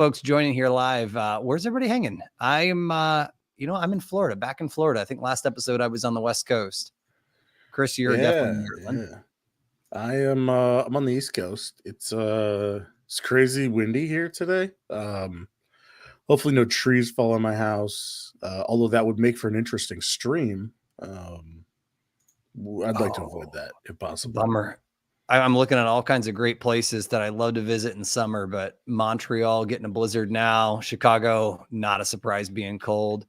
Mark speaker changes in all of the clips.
Speaker 1: folks joining here live. Where's everybody hanging? I'm in Florida, back in Florida. I think last episode I was on the West Coast. Chris, you're definitely in Maryland.
Speaker 2: Yeah. I'm on the East Coast. It's crazy windy here today. Hopefully no trees fall on my house. Although that would make for an interesting stream. I'd like to avoid that if possible.
Speaker 1: Bummer. I'm looking at all kinds of great places that I love to visit in summer, but Montreal getting a blizzard now. Chicago, not a surprise being cold.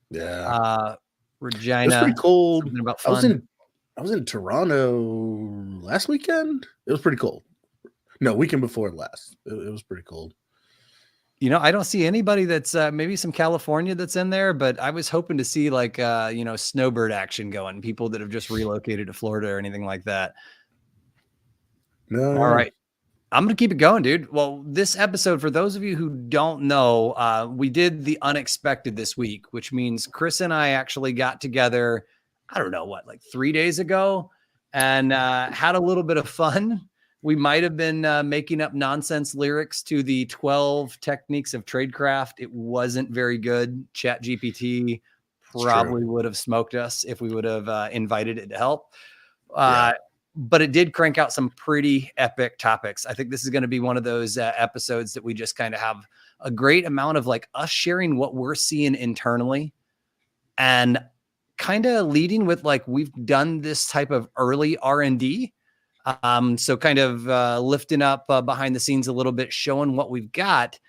Speaker 2: Yeah.
Speaker 1: Regina.
Speaker 2: It was pretty cold.
Speaker 1: Something about fun.
Speaker 2: I was in Toronto last weekend. It was pretty cold. No, weekend before last. It was pretty cold.
Speaker 1: I don't see anybody that's maybe some California that's in there, but I was hoping to see like, snowbird action going, people that have just relocated to Florida or anything like that.
Speaker 2: No.
Speaker 1: All right. I'm going to keep it going, dude. Well, this episode, for those of you who don't know, we did the unexpected this week, which means Chris and I actually got together, I don't know what, like 3 days ago, and had a little bit of fun. We might have been making up nonsense lyrics to the 12 Techniques of Tradecraft. It wasn't very good. ChatGPT probably would have smoked us if we would have invited it to help. But it did crank out some pretty epic topics. I think this is going to be one of those episodes that we just kind of have a great amount of like us sharing what we're seeing internally and kind of leading with like we've done this type of early R&D. So kind of lifting up behind the scenes a little bit, showing what we've got,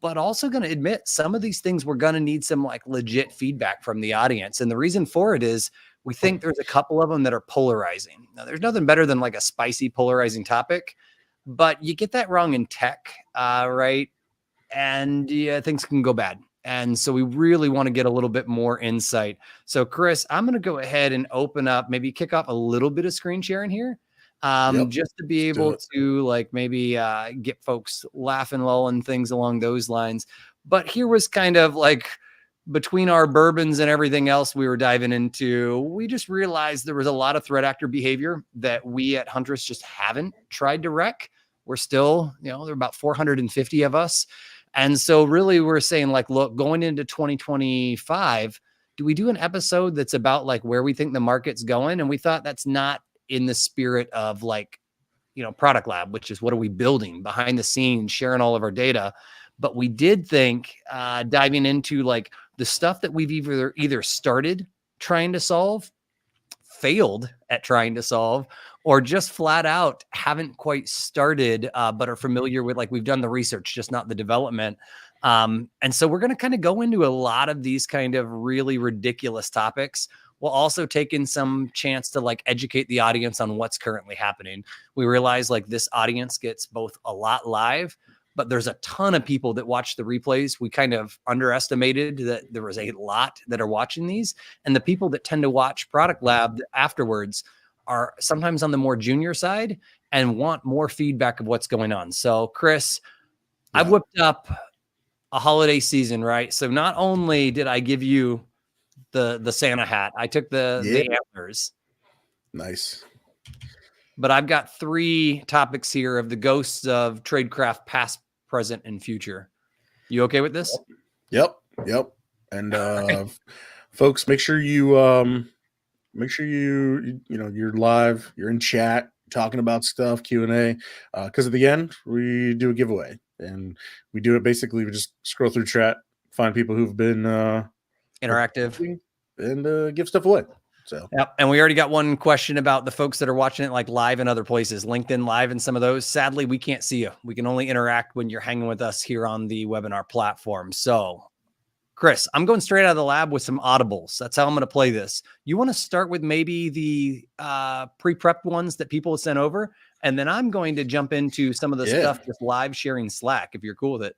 Speaker 1: but also going to admit some of these things we're going to need some like legit feedback from the audience. And the reason for it is we think there's a couple of them that are polarizing. Now, there's nothing better than like a spicy polarizing topic, but you get that wrong in tech, right? And yeah, things can go bad. And so we really want to get a little bit more insight. So Chris, I'm going to go ahead and open up, maybe kick off a little bit of screen sharing here. Just to be able to like maybe get folks laughing, lulling, things along those lines. But here was kind of like between our bourbons and everything else we were diving into, we just realized there was a lot of threat actor behavior that we at Huntress just haven't tried to wreck. We're still, there are about 450 of us. And so really we're saying like, look, going into 2025, do we do an episode that's about like where we think the market's going? And we thought that's not in the spirit of like, product lab, which is what are we building behind the scenes, sharing all of our data. But we did think diving into like the stuff that we've either started trying to solve, failed at trying to solve, or just flat out haven't quite started, but are familiar with, like, we've done the research, just not the development. And so we're going to kind of go into a lot of these kind of really ridiculous topics. We'll also take in some chance to like educate the audience on what's currently happening. We realize like this audience gets both a lot live, but there's a ton of people that watch the replays. We kind of underestimated that there was a lot that are watching these, and the people that tend to watch Product Lab afterwards are sometimes on the more junior side and want more feedback of what's going on. So Chris, I've whipped up a holiday season, right? So not only did I give you the Santa hat, I took the antlers.
Speaker 2: Nice.
Speaker 1: But I've got 3 topics here of the ghosts of Tradecraft, past, present, and future. You okay with this?
Speaker 2: Yep. And folks, make sure you you're live, you're in chat, talking about stuff, Q&A, because at the end we do a giveaway, and we do it basically. We just scroll through chat, find people who've been
Speaker 1: interactive,
Speaker 2: and give stuff away. So,
Speaker 1: yep. And we already got one question about the folks that are watching it like live in other places, LinkedIn Live and some of those. Sadly, we can't see you. We can only interact when you're hanging with us here on the webinar platform. So, Chris, I'm going straight out of the lab with some audibles. That's how I'm going to play this. You want to start with maybe the pre-prepped ones that people sent over, and then I'm going to jump into some of the stuff just live sharing Slack, if you're cool with it.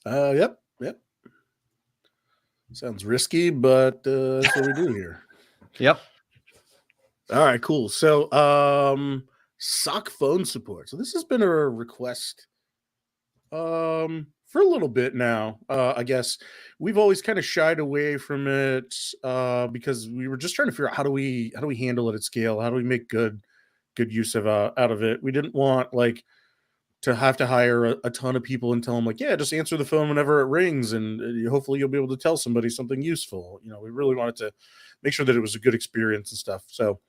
Speaker 2: Yep. Sounds risky, but that's what we do here.
Speaker 1: Yep.
Speaker 2: All right, cool. So, SOC phone support. So this has been a request for a little bit now. I guess we've always kind of shied away from it because we were just trying to figure out how do we handle it at scale? How do we make good use of out of it? We didn't want like to have to hire a ton of people and tell them like, yeah, just answer the phone whenever it rings, and hopefully you'll be able to tell somebody something useful. We really wanted to make sure that it was a good experience and stuff. So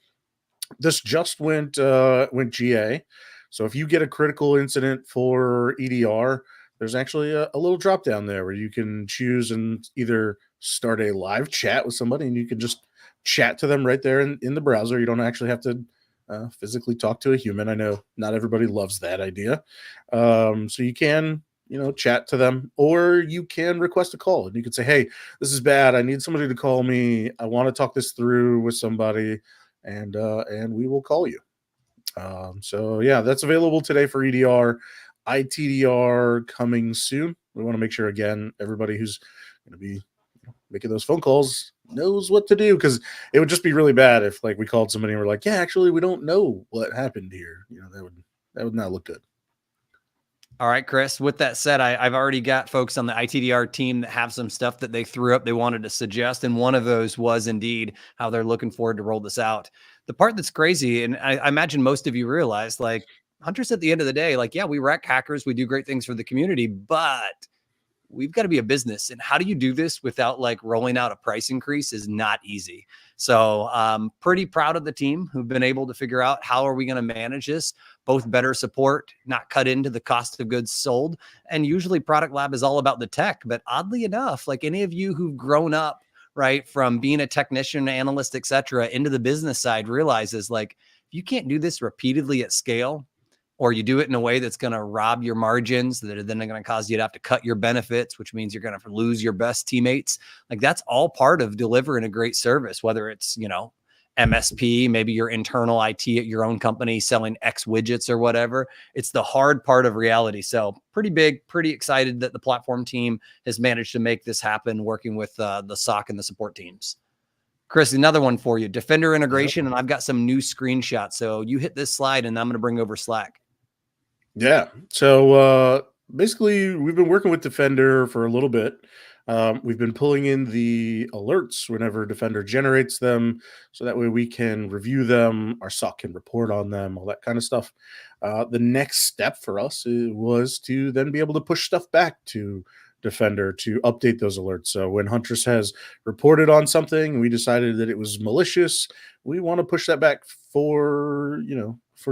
Speaker 2: this just went GA. So if you get a critical incident for EDR, there's actually a little drop down there where you can choose and either start a live chat with somebody, and you can just chat to them right there in the browser. You don't actually have to physically talk to a human. I know not everybody loves that idea. So you can, chat to them, or you can request a call, and you can say, hey, this is bad. I need somebody to call me. I want to talk this through with somebody, and we will call you. So yeah, that's available today for EDR. ITDR coming soon. We want to make sure, again, everybody who's going to be making those phone calls knows what to do, because it would just be really bad if like we called somebody and we're like, yeah, actually we don't know what happened here. That would not look good.
Speaker 1: All right, Chris, with that said, I've already got folks on the ITDR team that have some stuff that they threw up they wanted to suggest, and one of those was indeed how they're looking forward to roll this out. The part that's crazy, and I imagine most of you realize, like, Huntress at the end of the day, like, yeah, we wreck hackers, we do great things for the community, but we've got to be a business. And how do you do this without like rolling out a price increase is not easy. So pretty proud of the team who've been able to figure out how are we going to manage this, both better support, not cut into the cost of goods sold. And usually Product Lab is all about the tech, but oddly enough, like any of you who've grown up, right, from being a technician, analyst, et cetera, into the business side realizes like, if you can't do this repeatedly at scale, or you do it in a way that's going to rob your margins, that are then going to cause you to have to cut your benefits, which means you're going to lose your best teammates. Like that's all part of delivering a great service, whether it's, MSP, maybe your internal IT at your own company selling X widgets or whatever. It's the hard part of reality. So pretty big, pretty excited that the platform team has managed to make this happen, working with the SOC and the support teams. Chris, another one for you, Defender integration. And I've got some new screenshots. So you hit this slide and I'm going to bring over Slack.
Speaker 2: Yeah. So basically, we've been working with Defender for a little bit. We've been pulling in the alerts whenever Defender generates them, so that way we can review them, our SOC can report on them, all that kind of stuff. The next step for us was to then be able to push stuff back to Defender to update those alerts. So when Huntress has reported on something and we decided that it was malicious, we want to push that back for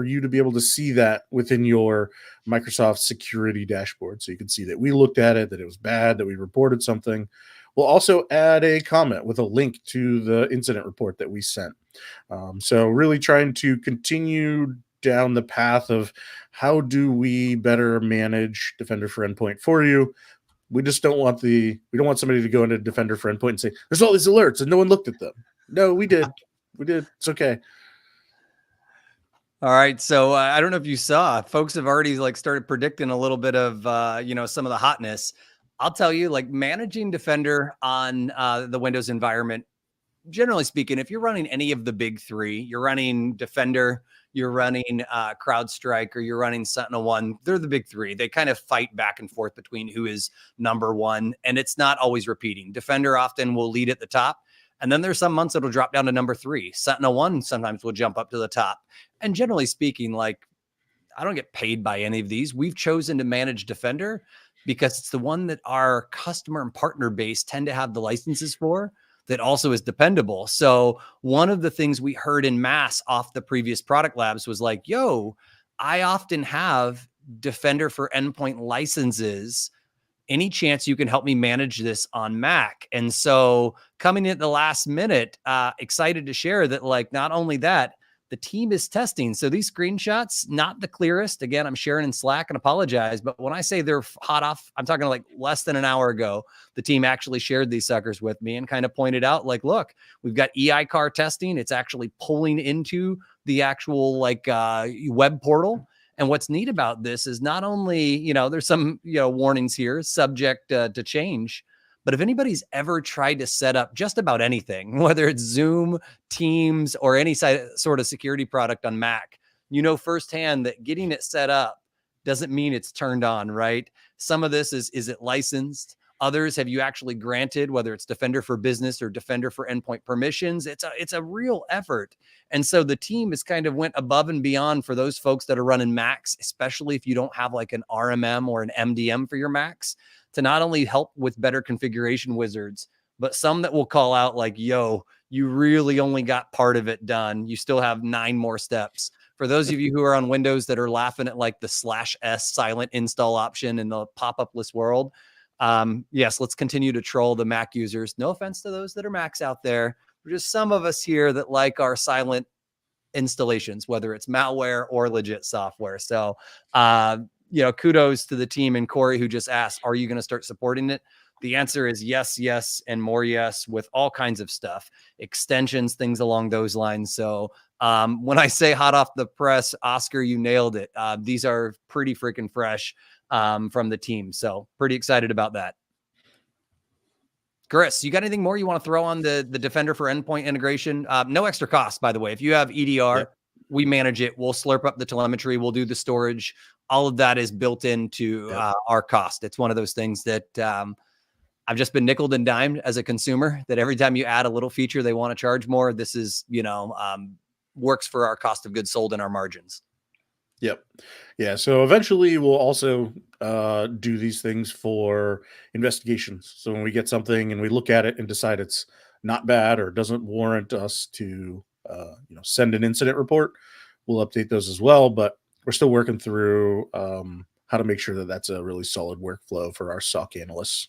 Speaker 2: you to be able to see that within your Microsoft security dashboard. So you can see that we looked at it, that it was bad, that we reported something. We'll also add a comment with a link to the incident report that we sent. So really trying to continue down the path of how do we better manage Defender for Endpoint for you. We just don't want we don't want somebody to go into Defender for Endpoint and say, there's all these alerts and no one looked at them. No, we did. We did. It's okay.
Speaker 1: All right. So I don't know if you saw, folks have already like started predicting a little bit of, some of the hotness. I'll tell you, like managing Defender on the Windows environment, generally speaking, if you're running any of the big three, you're running Defender, you're running CrowdStrike, or you're running SentinelOne, they're the big three. They kind of fight back and forth between who is number one, and it's not always repeating. Defender often will lead at the top, and then there's some months it'll drop down to number three. SentinelOne sometimes will jump up to the top. And generally speaking, like I don't get paid by any of these. We've chosen to manage Defender because it's the one that our customer and partner base tend to have the licenses for, that also is dependable. So one of the things we heard in mass off the previous product labs was like, yo, I often have Defender for Endpoint licenses. Any chance you can help me manage this on Mac? And so coming in at the last minute, excited to share that, like, not only that, the team is testing. So these screenshots, not the clearest. Again, I'm sharing in Slack and apologize. But when I say they're hot off, I'm talking like less than an hour ago, the team actually shared these suckers with me and kind of pointed out like, look, we've got EICAR testing. It's actually pulling into the actual like web portal. And what's neat about this is not only, there's some, warnings here subject to change, but if anybody's ever tried to set up just about anything, whether it's Zoom, Teams, or any sort of security product on Mac, firsthand that getting it set up doesn't mean it's turned on, right? Some of this is it licensed? others have you actually granted, whether it's Defender for Business or Defender for Endpoint Permissions. It's a real effort. And so the team has kind of went above and beyond for those folks that are running Macs, especially if you don't have like an RMM or an MDM for your Macs, to not only help with better configuration wizards, but some that will call out like, yo, you really only got part of it done. You still have 9 more steps. For those of you who are on Windows that are laughing at like the /S silent install option in the pop-up list world, yes, let's continue to troll the Mac users. No offense to those that are Macs out there. There's just some of us here that like our silent installations, whether it's malware or legit software. So, kudos to the team and Corey who just asked, are you going to start supporting it? The answer is yes, yes, and more yes, with all kinds of stuff, extensions, things along those lines. So when I say hot off the press, Oscar, you nailed it. These are pretty freaking fresh from the team. So pretty excited about that. Chris, you got anything more you want to throw on the Defender for Endpoint integration? No extra cost, by the way. If you have EDR, we manage it. We'll slurp up the telemetry. We'll do the storage. All of that is built into our cost. It's one of those things that I've just been nickeled and dimed as a consumer, that every time you add a little feature, they want to charge more. This is, works for our cost of goods sold and our margins.
Speaker 2: Yep. Yeah. So eventually we'll also do these things for investigations. So when we get something and we look at it and decide it's not bad or doesn't warrant us to, send an incident report, we'll update those as well. But we're still working through how to make sure that that's a really solid workflow for our SOC analysts.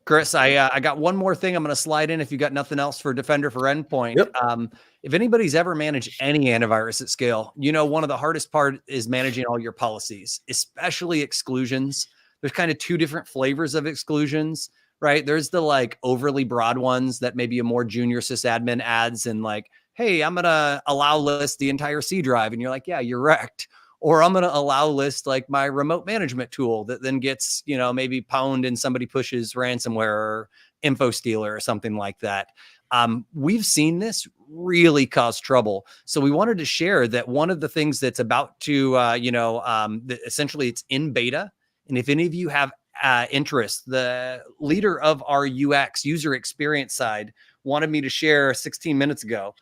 Speaker 1: Chris, I got one more thing I'm going to slide in if you got nothing else for Defender for Endpoint.
Speaker 2: Yep.
Speaker 1: If anybody's ever managed any antivirus at scale, one of the hardest part is managing all your policies, especially exclusions. There's kind of 2 different flavors of exclusions, right? There's the like overly broad ones that maybe a more junior sysadmin adds and like, hey, I'm going to allow list the entire C drive. And you're like, yeah, you're wrecked. Or I'm going to allow list like my remote management tool that then gets, maybe pwned and somebody pushes ransomware or Infostealer or something like that. We've seen this really cause trouble. So we wanted to share that one of the things that's about to, essentially it's in beta. And if any of you have interest, the leader of our UX user experience side wanted me to share 16 minutes ago.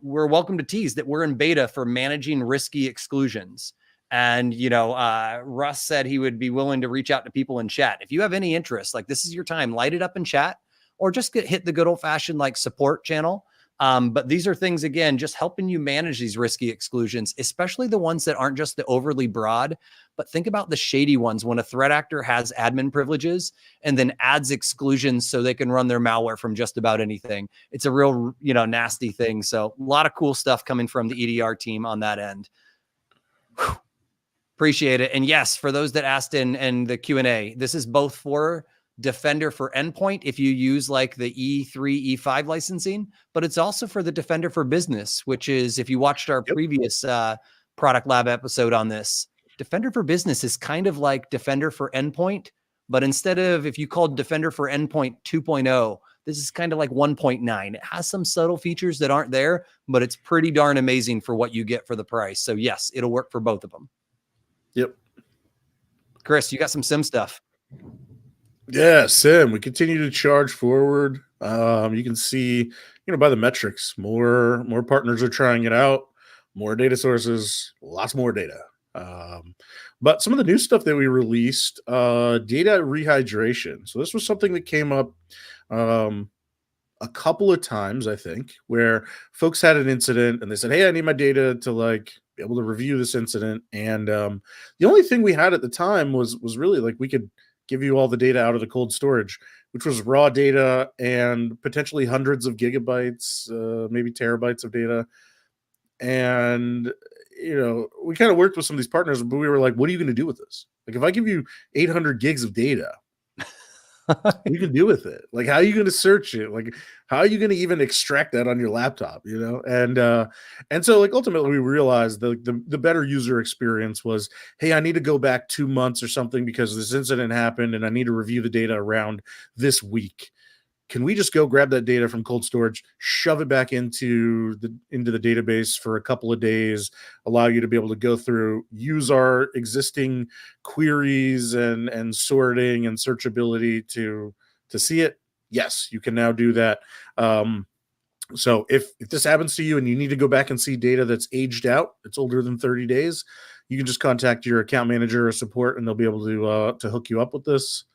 Speaker 1: We're welcome to tease that we're in beta for managing risky exclusions. And, Russ said he would be willing to reach out to people in chat. If you have any interest, like this is your time, light it up in chat or just hit the good old fashioned like support channel. But these are things, again, just helping you manage these risky exclusions, especially the ones that aren't just the overly broad, but think about the shady ones when a threat actor has admin privileges and then adds exclusions so they can run their malware from just about anything. It's a real, nasty thing. So a lot of cool stuff coming from the EDR team on that end. Whew. Appreciate it. And yes, for those that asked in the Q&A, this is both for Defender for Endpoint if you use like the E3, E5 licensing, but it's also for the Defender for Business, which is, if you watched our previous Product Lab episode on this, Defender for Business is kind of like Defender for Endpoint, but instead of, if you called Defender for Endpoint 2.0, this is kind of like 1.9. It has some subtle features that aren't there, but it's pretty darn amazing for what you get for the price. So yes, it'll work for both of them.
Speaker 2: Yep.
Speaker 1: Chris, you got some SIM stuff.
Speaker 2: Yeah, SIM. We continue to charge forward. You can see, by the metrics, more partners are trying it out, more data sources, lots more data. But some of the new stuff that we released, data rehydration. So this was something that came up a couple of times, I think, where folks had an incident and they said, hey, I need my data to like be able to review this incident. And the only thing we had at the time was really like we could give you all the data out of the cold storage, which was raw data and potentially hundreds of gigabytes, maybe terabytes of data. And, we kind of worked with some of these partners, but we were like, what are you going to do with this? Like, if I give you 800 gigs of data, what you can do with it? Like, how are you going to search it? Like, how are you going to even extract that on your laptop? And so like ultimately we realized the better user experience was, hey, I need to go back 2 months or something because this incident happened and I need to review the data around this week. can we just go grab that data from cold storage, shove it back into the database for a couple of days, allow you to be able to go through, use our existing queries and sorting and searchability to see it? Yes, you can now do that. So if this happens to you and you need to go back and see data that's aged out, it's older than 30 days, you can just contact your account manager or support, and they'll be able to hook you up with this.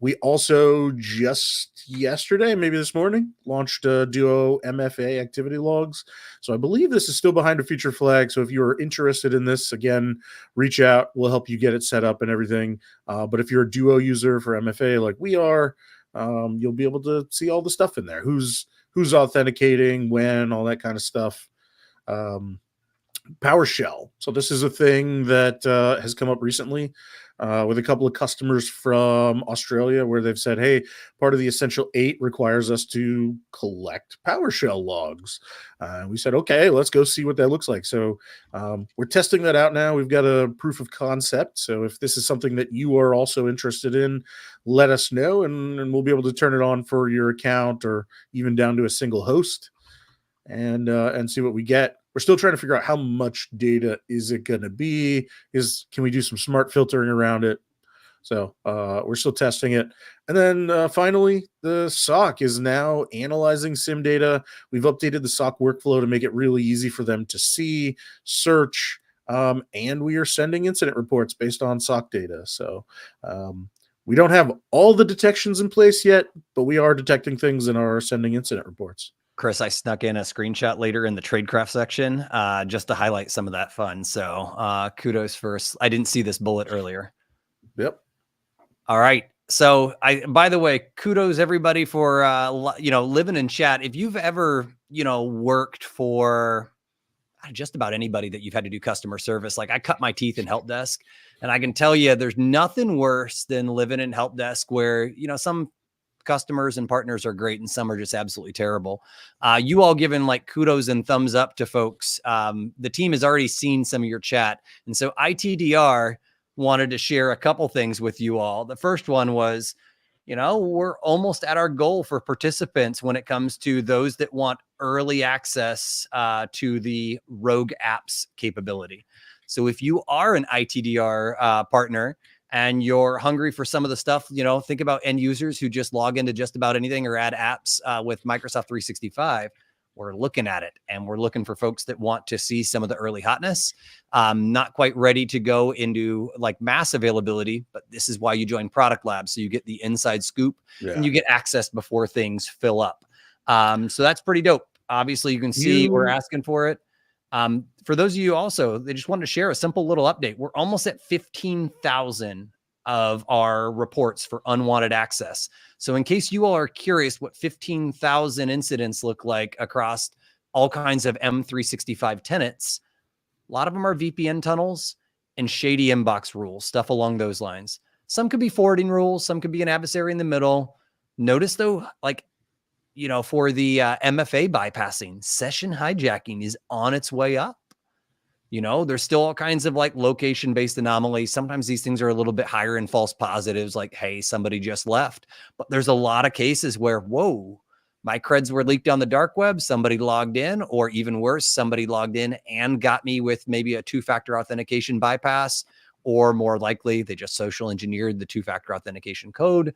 Speaker 2: We also just yesterday, maybe this morning, launched Duo MFA activity logs. So I believe this is still behind a feature flag. So if you're interested in this, again, reach out. We'll help you get it set up and everything. But if you're a Duo user for MFA like we are, you'll be able to see all the stuff in there. Who's authenticating, when, all that kind of stuff. PowerShell. So this is a thing that has come up recently with a couple of customers from Australia, where they've said, hey, part of the Essential 8 requires us to collect PowerShell logs. We said, okay, let's go see what that looks like. So we're testing that out now. We've got a proof of concept. So if this is something that you are also interested in, let us know, and we'll be able to turn it on for your account, or even down to a single host, and see what we get. We're still trying to figure out how much data is it going to be. Can we do some smart filtering around it? So we're still testing it. And then finally, the SOC is now analyzing SIM data. We've updated the SOC workflow to make it really easy for them to see, search, and we are sending incident reports based on SOC data. So we don't have all the detections in place yet, but we are detecting things and are sending incident reports.
Speaker 1: Chris, I snuck in a screenshot later in the Tradecraft section just to highlight some of that fun. So kudos first. I didn't see this bullet earlier.
Speaker 2: Yep.
Speaker 1: All right. So by the way, kudos everybody for, living in chat. If you've ever, worked for just about anybody that you've had to do customer service, like I cut my teeth in help desk, and I can tell you there's nothing worse than living in help desk where, some customers and partners are great and some are just absolutely terrible. You all giving like kudos and thumbs up to folks. The team has already seen some of your chat. And so ITDR wanted to share a couple things with you all. The first one was, we're almost at our goal for participants when it comes to those that want early access to the Rogue Apps capability. So if you are an ITDR partner, and you're hungry for some of the stuff, think about end users who just log into just about anything or add apps with Microsoft 365. We're looking at it, and we're looking for folks that want to see some of the early hotness. Not quite ready to go into like mass availability, but this is why you join Product Lab. So you get the inside scoop and you get access before things fill up. So that's pretty dope. Obviously, you can see we're asking for it. For those of you also, they just wanted to share a simple little update. We're almost at 15,000 of our reports for unwanted access. So in case you all are curious what 15,000 incidents look like across all kinds of M365 tenants, a lot of them are VPN tunnels and shady inbox rules, stuff along those lines. Some could be forwarding rules. Some could be an adversary in the middle. Notice though, like, for the MFA bypassing, session hijacking is on its way up. There's still all kinds of like location-based anomalies. Sometimes these things are a little bit higher in false positives, like, hey, somebody just left. But there's a lot of cases where, whoa, my creds were leaked on the dark web. Somebody logged in, or even worse, somebody logged in and got me with maybe a two-factor authentication bypass, or more likely, they just social engineered the two-factor authentication code.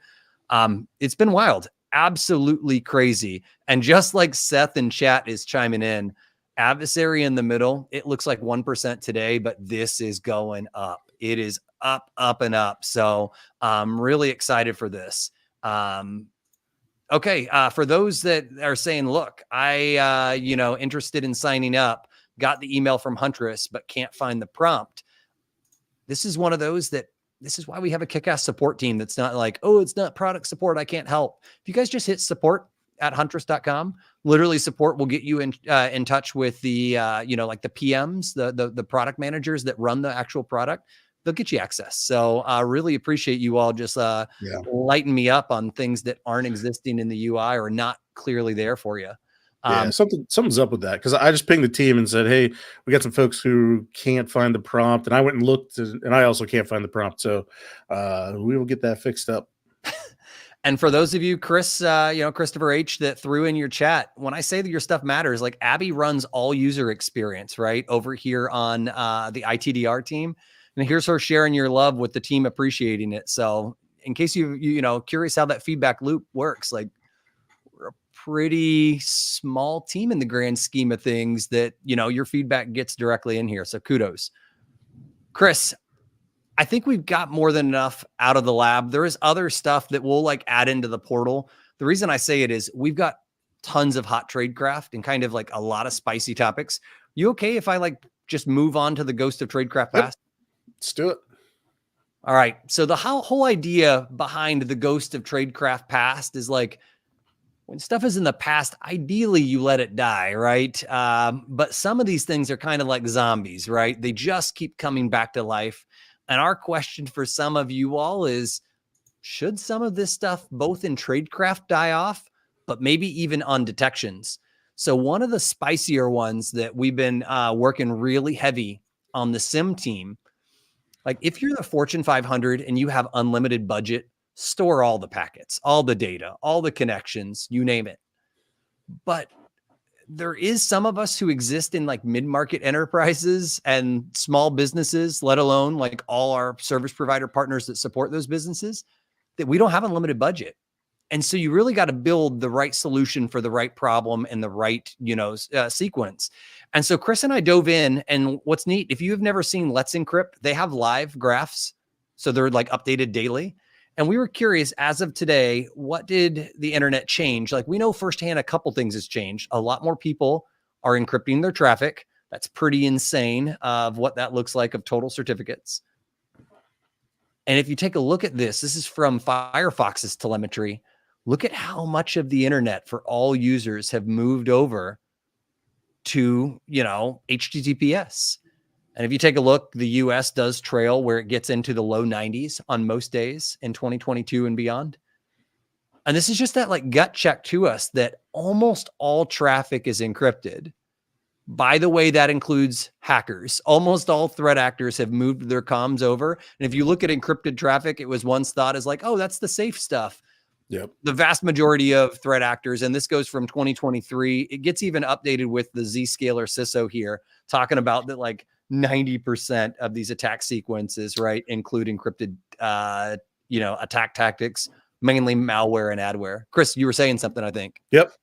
Speaker 1: It's been wild. Absolutely crazy. And just like Seth in chat is chiming in, adversary in the middle, it looks like 1% today, but this is going up. It is up, up, and up. So I'm really excited for this. Okay. For those that are saying, look, I, interested in signing up, got the email from Huntress, but can't find the prompt. This is one of those that, this is why we have a kick-ass support team that's not like, oh, it's not product support, I can't help. If you guys just hit support@huntress.com, literally support will get you in touch with the, like the PMs, the product managers that run the actual product. They'll get you access. So I really appreciate you all just lighten me up on things that aren't existing in the UI or not clearly there for you.
Speaker 2: Yeah, something's up with that, because I just pinged the team and said, hey, we got some folks who can't find the prompt, and I went and looked, and I also can't find the prompt. So we will get that fixed up.
Speaker 1: And for those of you, Chris, Christopher H, that threw in your chat, when I say that your stuff matters, like Abby runs all user experience, right? Over here on the ITDR team. And here's her sharing your love with the team appreciating it. So in case you curious how that feedback loop works, like we're a pretty small team in the grand scheme of things that, your feedback gets directly in here. So kudos. Chris, I think we've got more than enough out of the lab. There is other stuff that we'll like add into the portal. The reason I say it is we've got tons of hot tradecraft and kind of like a lot of spicy topics. You okay if I like just move on to the Ghost of Tradecraft Past?
Speaker 2: Let's do it.
Speaker 1: All right. So the whole idea behind the Ghost of Tradecraft Past is like, when stuff is in the past, ideally you let it die, right? But some of these things are kind of like zombies, right? They just keep coming back to life. And our question for some of you all is, should some of this stuff both in tradecraft die off, but maybe even on detections? So one of the spicier ones that we've been working really heavy on the SIEM team, like if you're the Fortune 500 and you have unlimited budget, store all the packets, all the data, all the connections, you name it. But there is some of us who exist in like mid-market enterprises and small businesses, let alone like all our service provider partners that support those businesses, that we don't have unlimited budget. And so you really got to build the right solution for the right problem and the right, sequence. And so Chris and I dove in, and what's neat, if you have never seen Let's Encrypt, they have live graphs. So they're like updated daily. And we were curious, as of today, what did the internet change? Like we know firsthand a couple things has changed. A lot more people are encrypting their traffic. That's pretty insane of what that looks like of total certificates. And if you take a look at this is from Firefox's telemetry. Look at how much of the internet for all users have moved over to, HTTPS. And if you take a look, the US does trail where it gets into the low 90s on most days in 2022 and beyond. And this is just that like gut check to us that almost all traffic is encrypted. By the way, that includes hackers. Almost all threat actors have moved their comms over. And if you look at encrypted traffic, it was once thought as like, oh, that's the safe stuff.
Speaker 2: Yep.
Speaker 1: The vast majority of threat actors, and this goes from 2023, it gets even updated with the Zscaler CISO here, talking about that like 90% of these attack sequences, right, include encrypted, attack tactics, mainly malware and adware. Chris, you were saying something, I think.
Speaker 2: Yep.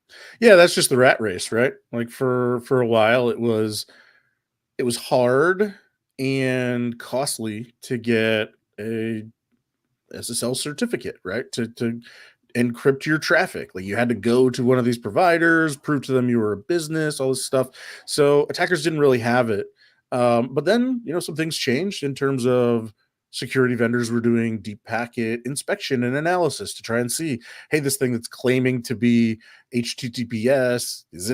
Speaker 2: Yeah, that's just the rat race, right? Like for a while, it was hard and costly to get a SSL certificate, right? To encrypt your traffic. Like you had to go to one of these providers, prove to them you were a business, all this stuff. So attackers didn't really have it. But then, some things changed in terms of security vendors were doing deep packet inspection and analysis to try and see, hey, this thing that's claiming to be HTTPS, is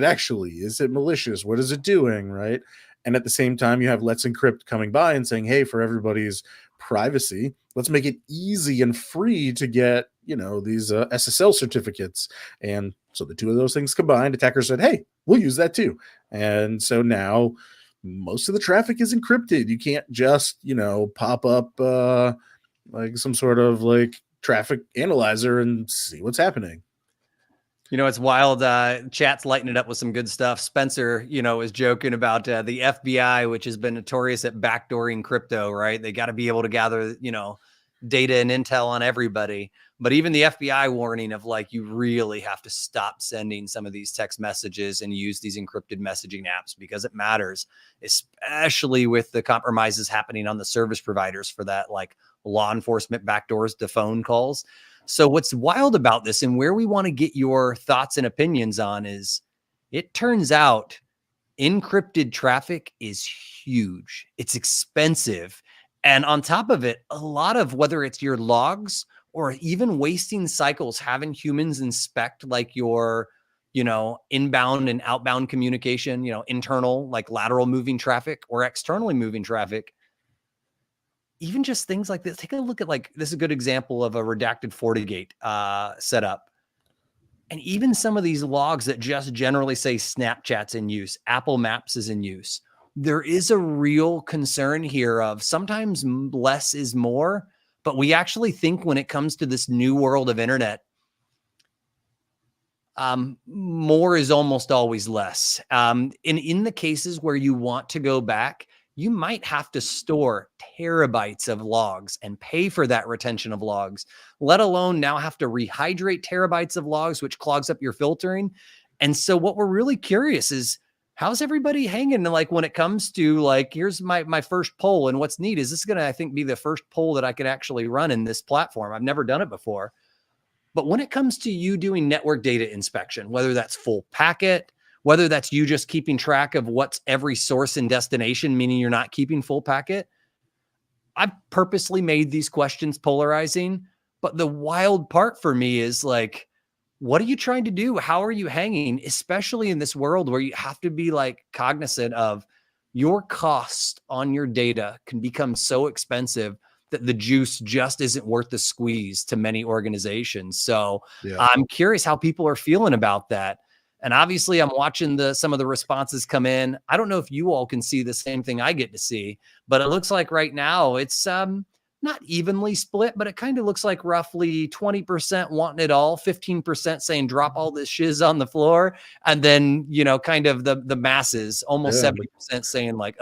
Speaker 2: it malicious? What is it doing, right? And at the same time, you have Let's Encrypt coming by and saying, hey, for everybody's privacy, let's make it easy and free to get, these SSL certificates. And so the two of those things combined, attackers said, hey, we'll use that too. And so now most of the traffic is encrypted. You can't just, pop up like some sort of like traffic analyzer and see what's happening.
Speaker 1: It's wild. Chat's lighting it up with some good stuff. Spencer, is joking about the FBI, which has been notorious at backdooring crypto, right? They got to be able to gather, data and intel on everybody. But even the FBI warning of like, you really have to stop sending some of these text messages and use these encrypted messaging apps because it matters, especially with the compromises happening on the service providers for that, like law enforcement backdoors to phone calls. So what's wild about this and where we want to get your thoughts and opinions on is it turns out encrypted traffic is huge. It's expensive. And on top of it, a lot of whether it's your logs or even wasting cycles, having humans inspect like your, inbound and outbound communication, internal, like lateral moving traffic or externally moving traffic. Even just things like this, take a look at like, this is a good example of a redacted FortiGate setup. And even some of these logs that just generally say Snapchat's in use, Apple Maps is in use. There is a real concern here of sometimes less is more, but we actually think when it comes to this new world of internet, more is almost always less. And in the cases where you want to go back, you might have to store terabytes of logs and pay for that retention of logs, let alone now have to rehydrate terabytes of logs, which clogs up your filtering. And so what we're really curious is, how's everybody hanging? Like when it comes to like, here's my first poll. And what's neat is this is going to, I think, be the first poll that I could actually run in this platform. I've never done it before. But when it comes to you doing network data inspection, whether that's full packet, whether that's you just keeping track of what's every source and destination, meaning you're not keeping full packet, I've purposely made these questions polarizing. But the wild part for me is like, what are you trying to do? How are you hanging, especially in this world where you have to be like cognizant of your cost on your data can become so expensive that the juice just isn't worth the squeeze to many organizations. So I'm curious how people are feeling about that. And obviously I'm watching some of the responses come in. I don't know if you all can see the same thing I get to see, but it looks like right now it's not evenly split, but it kind of looks like roughly 20% wanting it all, 15% saying drop all this shiz on the floor. And then, you know, kind of the masses, almost 70% saying like,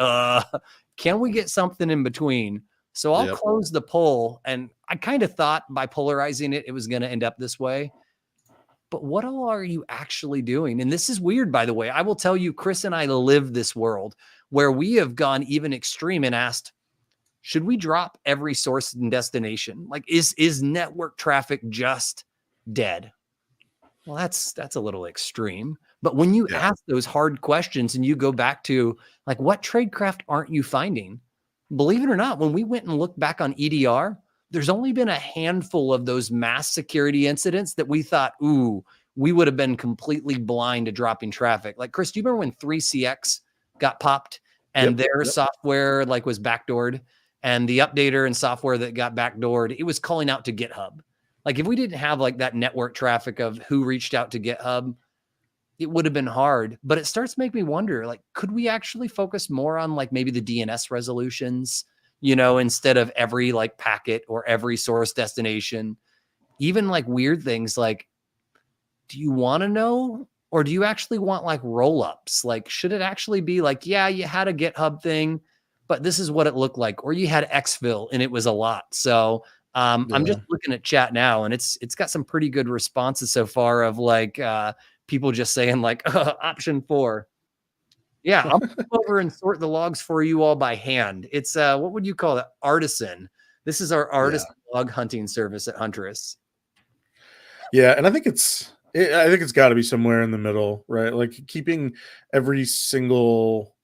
Speaker 1: can we get something in between? So I'll close the poll. And I kind of thought by polarizing it, it was going to end up this way. But what all are you actually doing? And this is weird, by the way. I will tell you, Chris and I live this world where we have gone even extreme and asked, should we drop every source and destination? Like, is network traffic just dead? Well, that's a little extreme. But when you ask those hard questions and you go back to like, what tradecraft aren't you finding? Believe it or not, when we went and looked back on EDR, there's only been a handful of those mass security incidents that we thought, ooh, we would have been completely blind to dropping traffic. Like, Chris, do you remember when 3CX got popped and their software like was backdoored, and the updater and software that got backdoored, it was calling out to GitHub. Like if we didn't have like that network traffic of who reached out to GitHub, it would have been hard. But it starts to make me wonder, like, could we actually focus more on like maybe the DNS resolutions, you know, instead of every like packet or every source destination, even like weird things like, do you want to know? Or do you actually want like roll-ups? Like, should it actually be like, yeah, you had a GitHub thing, but this is what it looked like, or you had exfil and it was a lot. So I'm just looking at chat now and it's got some pretty good responses so far of like people just saying like option 4. Yeah, I'll come over and sort the logs for you all by hand. It's what would you call it? Artisan. This is our artisan log hunting service at Huntress.
Speaker 2: Yeah, and I think it's got to be somewhere in the middle, right? Like keeping every single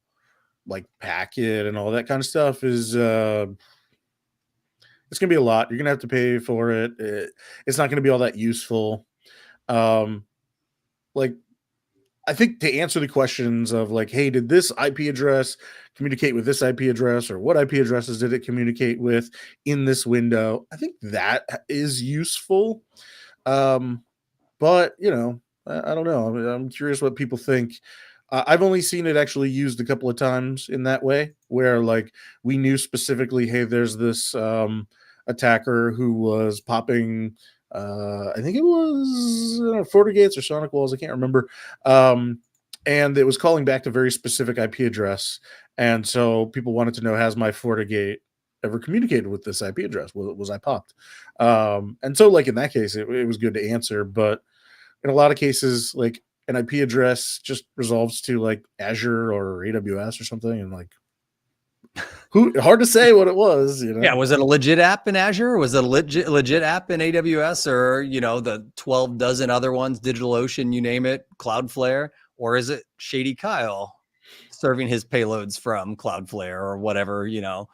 Speaker 2: like packet and all that kind of stuff is it's gonna be a lot. You're gonna have to pay for it. It's not gonna be all that useful. Like I think to answer the questions of like, hey, did this IP address communicate with this IP address, or what IP addresses did it communicate with in this window? I think that is useful. But you know, I don't know. I'm curious what people think. I've only seen it actually used a couple of times in that way, where like we knew specifically, hey, there's this attacker who was popping. I think it was FortiGates or Sonic walls. I can't remember. And it was calling back to very specific IP address, and so people wanted to know, has my FortiGate ever communicated with this IP address? Was I popped? And so like in that case, it was good to answer, but in a lot of cases, like an IP address just resolves to like Azure or AWS or something, and like hard to say what it was, you know?
Speaker 1: Yeah, was it a legit app in Azure? Or was it a legit app in AWS, or you know, the 12 dozen other ones, DigitalOcean, you name it, Cloudflare, or is it Shady Kyle serving his payloads from Cloudflare or whatever, you know?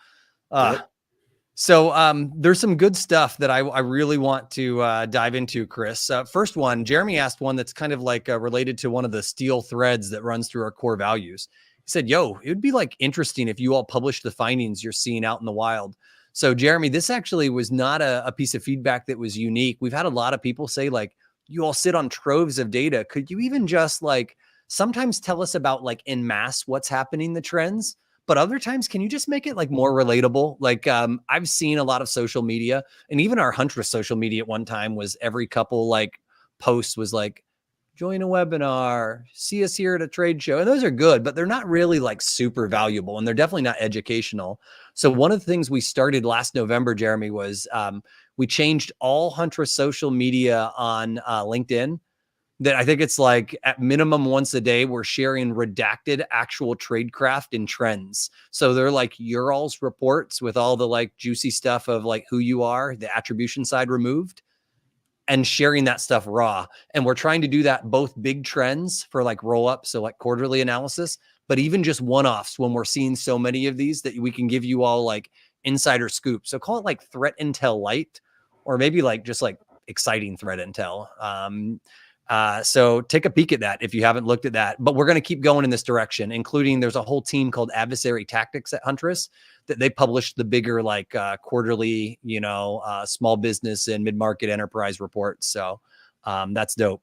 Speaker 1: So there's some good stuff that I really want to dive into, Chris. First one, Jeremy asked one that's kind of like related to one of the steel threads that runs through our core values. He said, yo, it would be like interesting if you all published the findings you're seeing out in the wild. So Jeremy, this actually was not a piece of feedback that was unique. We've had a lot of people say like, you all sit on troves of data. Could you even just like sometimes tell us about like en masse what's happening, the trends? But other times, can you just make it like more relatable? Like I've seen a lot of social media, and even our Huntress social media at one time was every couple like posts was like, join a webinar, see us here at a trade show. And those are good, but they're not really like super valuable, and they're definitely not educational. So one of the things we started last November, Jeremy, was we changed all Huntress social media on LinkedIn. That I think it's like at minimum once a day, we're sharing redacted actual tradecraft and trends. So they're like URLs reports with all the like juicy stuff of like who you are, the attribution side removed, and sharing that stuff raw. And we're trying to do that both big trends for like roll up, so like quarterly analysis, but even just one-offs when we're seeing so many of these that we can give you all like insider scoop. So call it like threat intel light, or maybe like just like exciting threat intel. So take a peek at that if you haven't looked at that, but we're going to keep going in this direction, including there's a whole team called Adversary Tactics at Huntress that they publish the bigger like quarterly, small business and mid-market enterprise reports. So that's dope.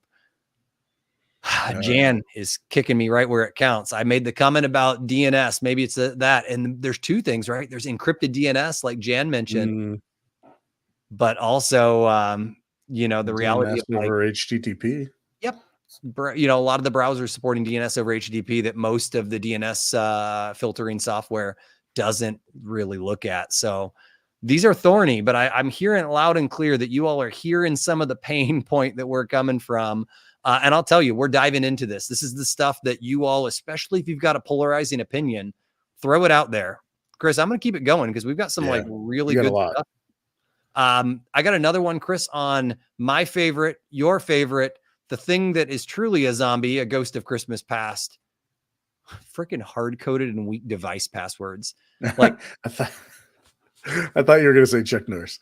Speaker 1: Jan is kicking me right where it counts. I made the comment about DNS. Maybe it's that. And there's two things, right? There's encrypted DNS, like Jan mentioned, but also, the reality of like,
Speaker 2: over HTTP.
Speaker 1: Yep. A lot of the browsers supporting DNS over HTTP that most of the DNS filtering software doesn't really look at. So these are thorny, but I'm hearing loud and clear that you all are hearing some of the pain point that we're coming from. And I'll tell you, we're diving into this. This is the stuff that you all, especially if you've got a polarizing opinion, throw it out there. Chris, I'm going to keep it going because we've got some like really good stuff. I got another one, Chris, on my favorite, your favorite, the thing that is truly a zombie, a ghost of Christmas past, freaking hard-coded and weak device passwords. Like
Speaker 2: I thought you were going to say Chuck Norris.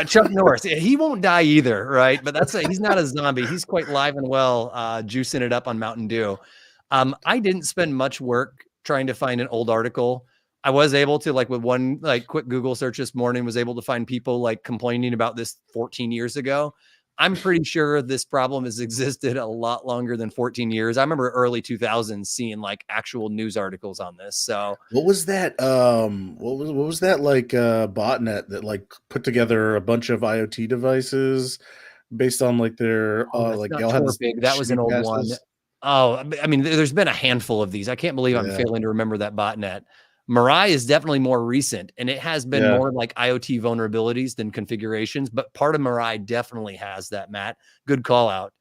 Speaker 1: Chuck Norris, he won't die either, right? But he's not a zombie. He's quite live and well, juicing it up on Mountain Dew. I didn't spend much work trying to find an old article. I was able to, like with one like quick Google search this morning, was able to find people like complaining about this 14 years ago. I'm pretty sure this problem has existed a lot longer than 14 years. I remember early 2000s seeing like actual news articles on this. So
Speaker 2: what was that? What was that like botnet that like put together a bunch of IoT devices based on like their like they all had
Speaker 1: that was an old one. Oh, I mean, there's been a handful of these. I can't believe I'm failing to remember that botnet. Mirai is definitely more recent, and it has been more like IoT vulnerabilities than configurations, but part of Mirai definitely has that, Matt. Good call out.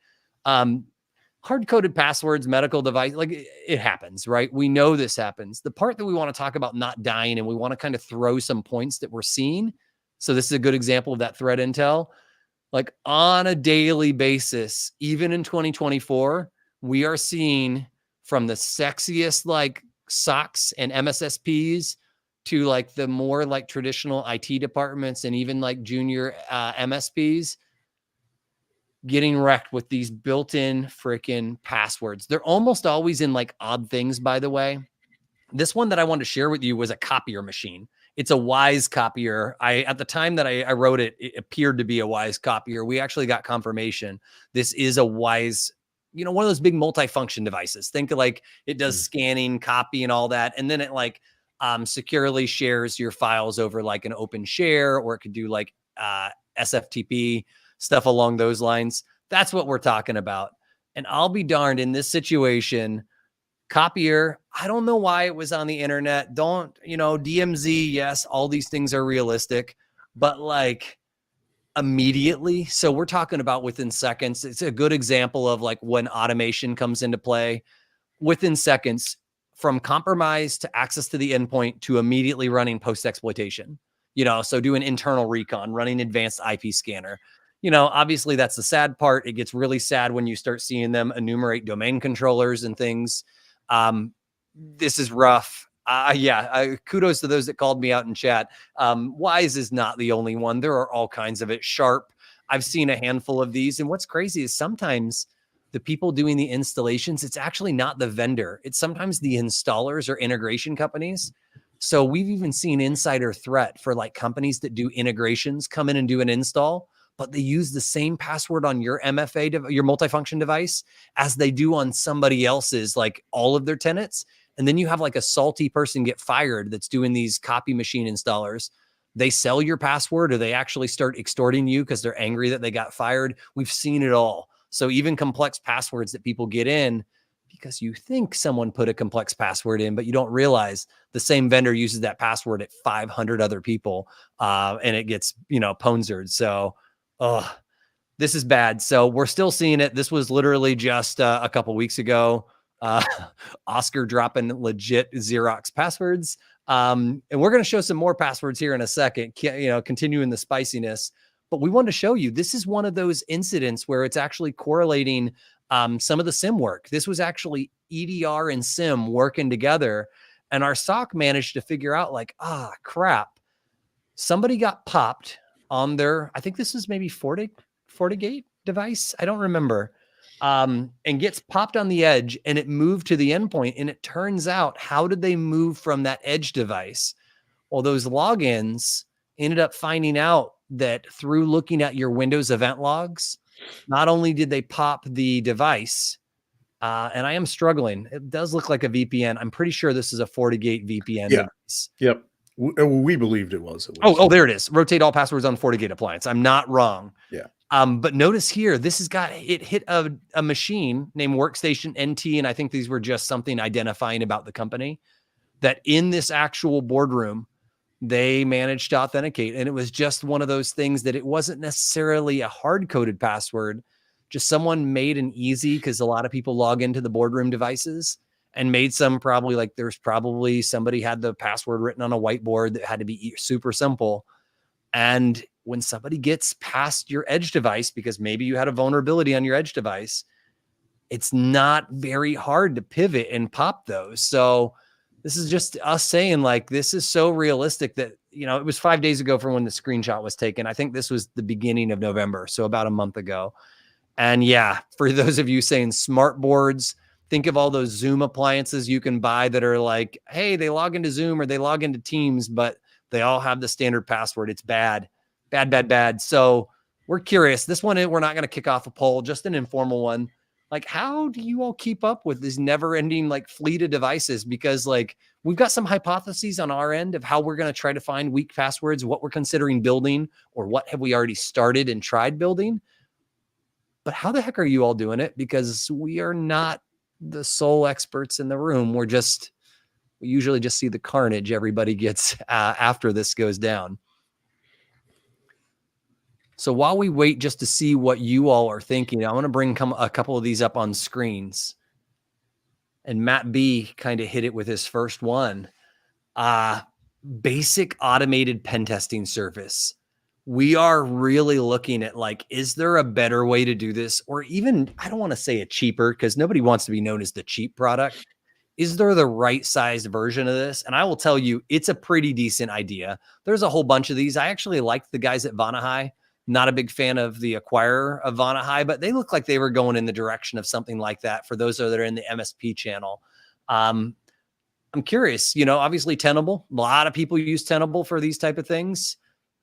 Speaker 1: Hard-coded passwords, medical device, like it happens, right? We know this happens. The part that we want to talk about not dying, and we want to kind of throw some points that we're seeing. So this is a good example of that threat intel. Like on a daily basis, even in 2024, we are seeing from the sexiest like SOCs and MSSPs to like the more like traditional IT departments and even like junior MSPs getting wrecked with these built-in freaking passwords. They're almost always in like odd things, by the way. This one that I wanted to share with you was a copier machine. It's a Wise copier. At the time that I wrote it, it appeared to be a Wise copier. We actually got confirmation. This is a Wise, one of those big multifunction devices. Think of like it does scanning, copy, and all that. And then it like securely shares your files over like an open share, or it could do like SFTP, stuff along those lines. That's what we're talking about. And I'll be darned, in this situation, copier, I don't know why it was on the internet. DMZ, yes, all these things are realistic, but like immediately. So we're talking about within seconds. It's a good example of like when automation comes into play. Within seconds, from compromise to access to the endpoint to immediately running post-exploitation. So doing internal recon, running advanced IP scanner. Obviously that's the sad part. It gets really sad when you start seeing them enumerate domain controllers and things. This is rough. Kudos to those that called me out in chat. Wise is not the only one. There are all kinds of it. Sharp. I've seen a handful of these. And what's crazy is sometimes the people doing the installations, it's actually not the vendor. It's sometimes the installers or integration companies. So we've even seen insider threat for like companies that do integrations come in and do an install, but they use the same password on your MFA, your multifunction device, as they do on somebody else's, like all of their tenants. And then you have like a salty person get fired that's doing these copy machine installers. They sell your password, or they actually start extorting you because they're angry that they got fired. We've seen it all. So even complex passwords that people get in because you think someone put a complex password in, but you don't realize the same vendor uses that password at 500 other people, and it gets, ponzered. So, this is bad. So we're still seeing it. This was literally just a couple weeks ago. Oscar dropping legit Xerox passwords. And we're going to show some more passwords here in a second, continuing the spiciness. But we wanted to show you, this is one of those incidents where it's actually correlating some of the SIEM work. This was actually EDR and SIEM working together. And our SOC managed to figure out like, crap. Somebody got popped on their, I think this is maybe FortiGate device. I don't remember. And gets popped on the edge and it moved to the endpoint. And it turns out, how did they move from that edge device? Well, those logins ended up finding out that through looking at your Windows event logs, not only did they pop the device, and I am struggling. It does look like a VPN. I'm pretty sure this is a FortiGate VPN device.
Speaker 2: Yep. We believed it was.
Speaker 1: Oh, there it is. Rotate all passwords on FortiGate appliance. I'm not wrong.
Speaker 2: Yeah.
Speaker 1: But notice here, this has got, it hit a machine named Workstation NT. And I think these were just something identifying about the company, that in this actual boardroom, they managed to authenticate. And it was just one of those things that it wasn't necessarily a hard-coded password. Just someone made an easy, because a lot of people log into the boardroom devices, and made some probably like there's probably somebody had the password written on a whiteboard that had to be super simple. And when somebody gets past your edge device, because maybe you had a vulnerability on your edge device, it's not very hard to pivot and pop those. So this is just us saying like, this is so realistic that, it was 5 days ago from when the screenshot was taken. I think this was the beginning of November. So about a month ago. And yeah, for those of you saying smart boards, think of all those Zoom appliances you can buy that are like, hey, they log into Zoom or they log into Teams, but they all have the standard password. It's bad, bad, bad, bad. So we're curious. This one, we're not going to kick off a poll, just an informal one. Like, how do you all keep up with this never ending like fleet of devices? Because like, we've got some hypotheses on our end of how we're going to try to find weak passwords, what we're considering building, or what have we already started and tried building. But how the heck are you all doing it? Because we are not the sole experts in the room. We usually just see the carnage everybody gets after this goes down. So while we wait just to see what you all are thinking, I want to bring a couple of these up on screens. And Matt B kind of hit it with his first one. Basic automated pen testing service. We are really looking at like, is there a better way to do this? Or even, I don't want to say a cheaper, because nobody wants to be known as the cheap product. Is there the right sized version of this? And I will tell you, it's a pretty decent idea. There's a whole bunch of these. I actually like the guys at Vanahai. Not a big fan of the acquirer of Vanahai, but they look like they were going in the direction of something like that for those that are in the MSP channel. I'm curious, obviously Tenable. A lot of people use Tenable for these type of things.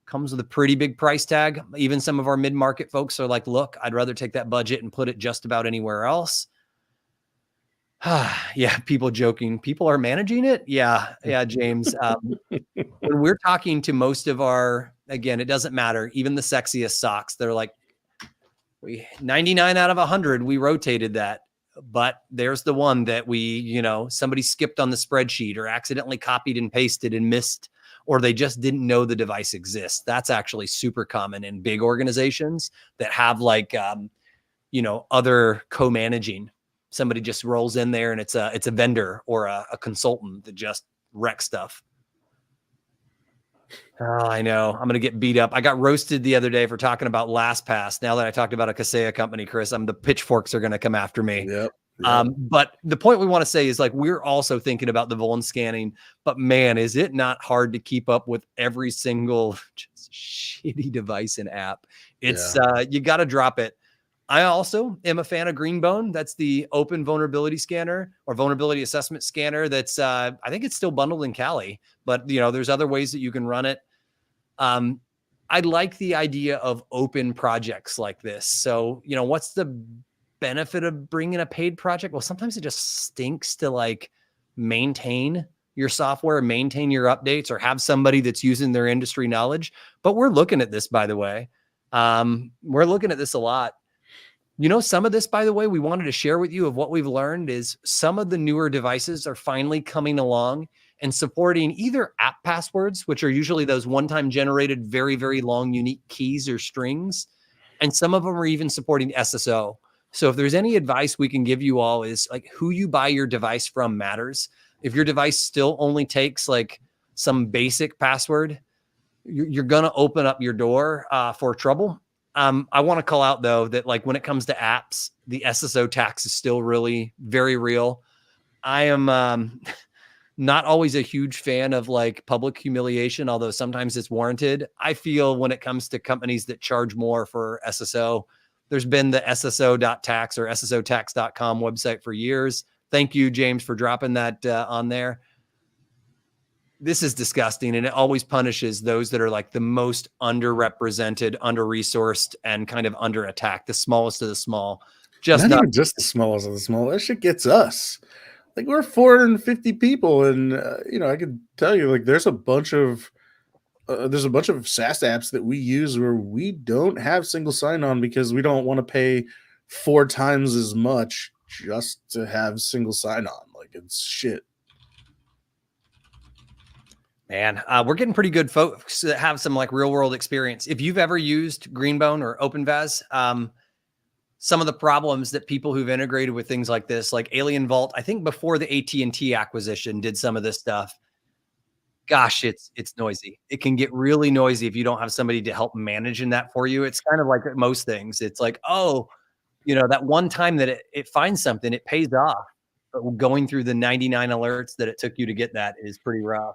Speaker 1: Comes with a pretty big price tag. Even some of our mid-market folks are like, look, I'd rather take that budget and put it just about anywhere else. Yeah, people joking. People are managing it. Yeah, James. When we're talking to most of our, again, it doesn't matter. Even the sexiest socks, they're like, 99 out of 100, we rotated that. But there's the one that we, somebody skipped on the spreadsheet or accidentally copied and pasted and missed, or they just didn't know the device exists. That's actually super common in big organizations that have like, other co-managing. Somebody just rolls in there and it's a vendor or a consultant that just wrecks stuff. Oh, I know. I'm going to get beat up. I got roasted the other day for talking about LastPass. Now that I talked about a Kaseya company, Chris, the pitchforks are going to come after me.
Speaker 2: Yep.
Speaker 1: But the point we want to say is like, we're also thinking about the vuln scanning, but man, is it not hard to keep up with every single just shitty device and app. It's you got to drop it. I also am a fan of Greenbone. That's the open vulnerability scanner or vulnerability assessment scanner. That's I think it's still bundled in Kali, but there's other ways that you can run it. I like the idea of open projects like this. So, what's the benefit of bringing a paid project? Well, sometimes it just stinks to like maintain your software, maintain your updates, or have somebody that's using their industry knowledge. But we're looking at this, by the way. We're looking at this a lot. You know, some of this, by the way, we wanted to share with you of what we've learned is some of the newer devices are finally coming along and supporting either app passwords, which are usually those one-time generated, very, very long, unique keys or strings. And some of them are even supporting SSO. So if there's any advice we can give you all is like who you buy your device from matters. If your device still only takes like some basic password, you're going to open up your door for trouble. I want to call out though that like when it comes to apps, the SSO tax is still really very real. I am not always a huge fan of like public humiliation, although sometimes it's warranted. I feel when it comes to companies that charge more for SSO, there's been the SSO.tax or SSOtax.com website for years. Thank you, James, for dropping that on there. This is disgusting, and it always punishes those that are like the most underrepresented, under-resourced, and kind of under attack, the smallest of the small.
Speaker 2: Not even just the smallest of the small. That shit gets us. Like we're 450 people, and I could tell you, like there's a bunch of SaaS apps that we use where we don't have single sign-on because we don't want to pay 4 times as much just to have single sign-on. Like it's shit.
Speaker 1: Man, we're getting pretty good folks that have some like real world experience. If you've ever used Greenbone or OpenVAS, some of the problems that people who've integrated with things like this, like Alien Vault, I think before the AT&T acquisition did some of this stuff. Gosh, it's noisy. It can get really noisy if you don't have somebody to help managing that for you. It's kind of like most things. It's like, oh, that one time that it finds something, it pays off. But going through the 99 alerts that it took you to get that is pretty rough.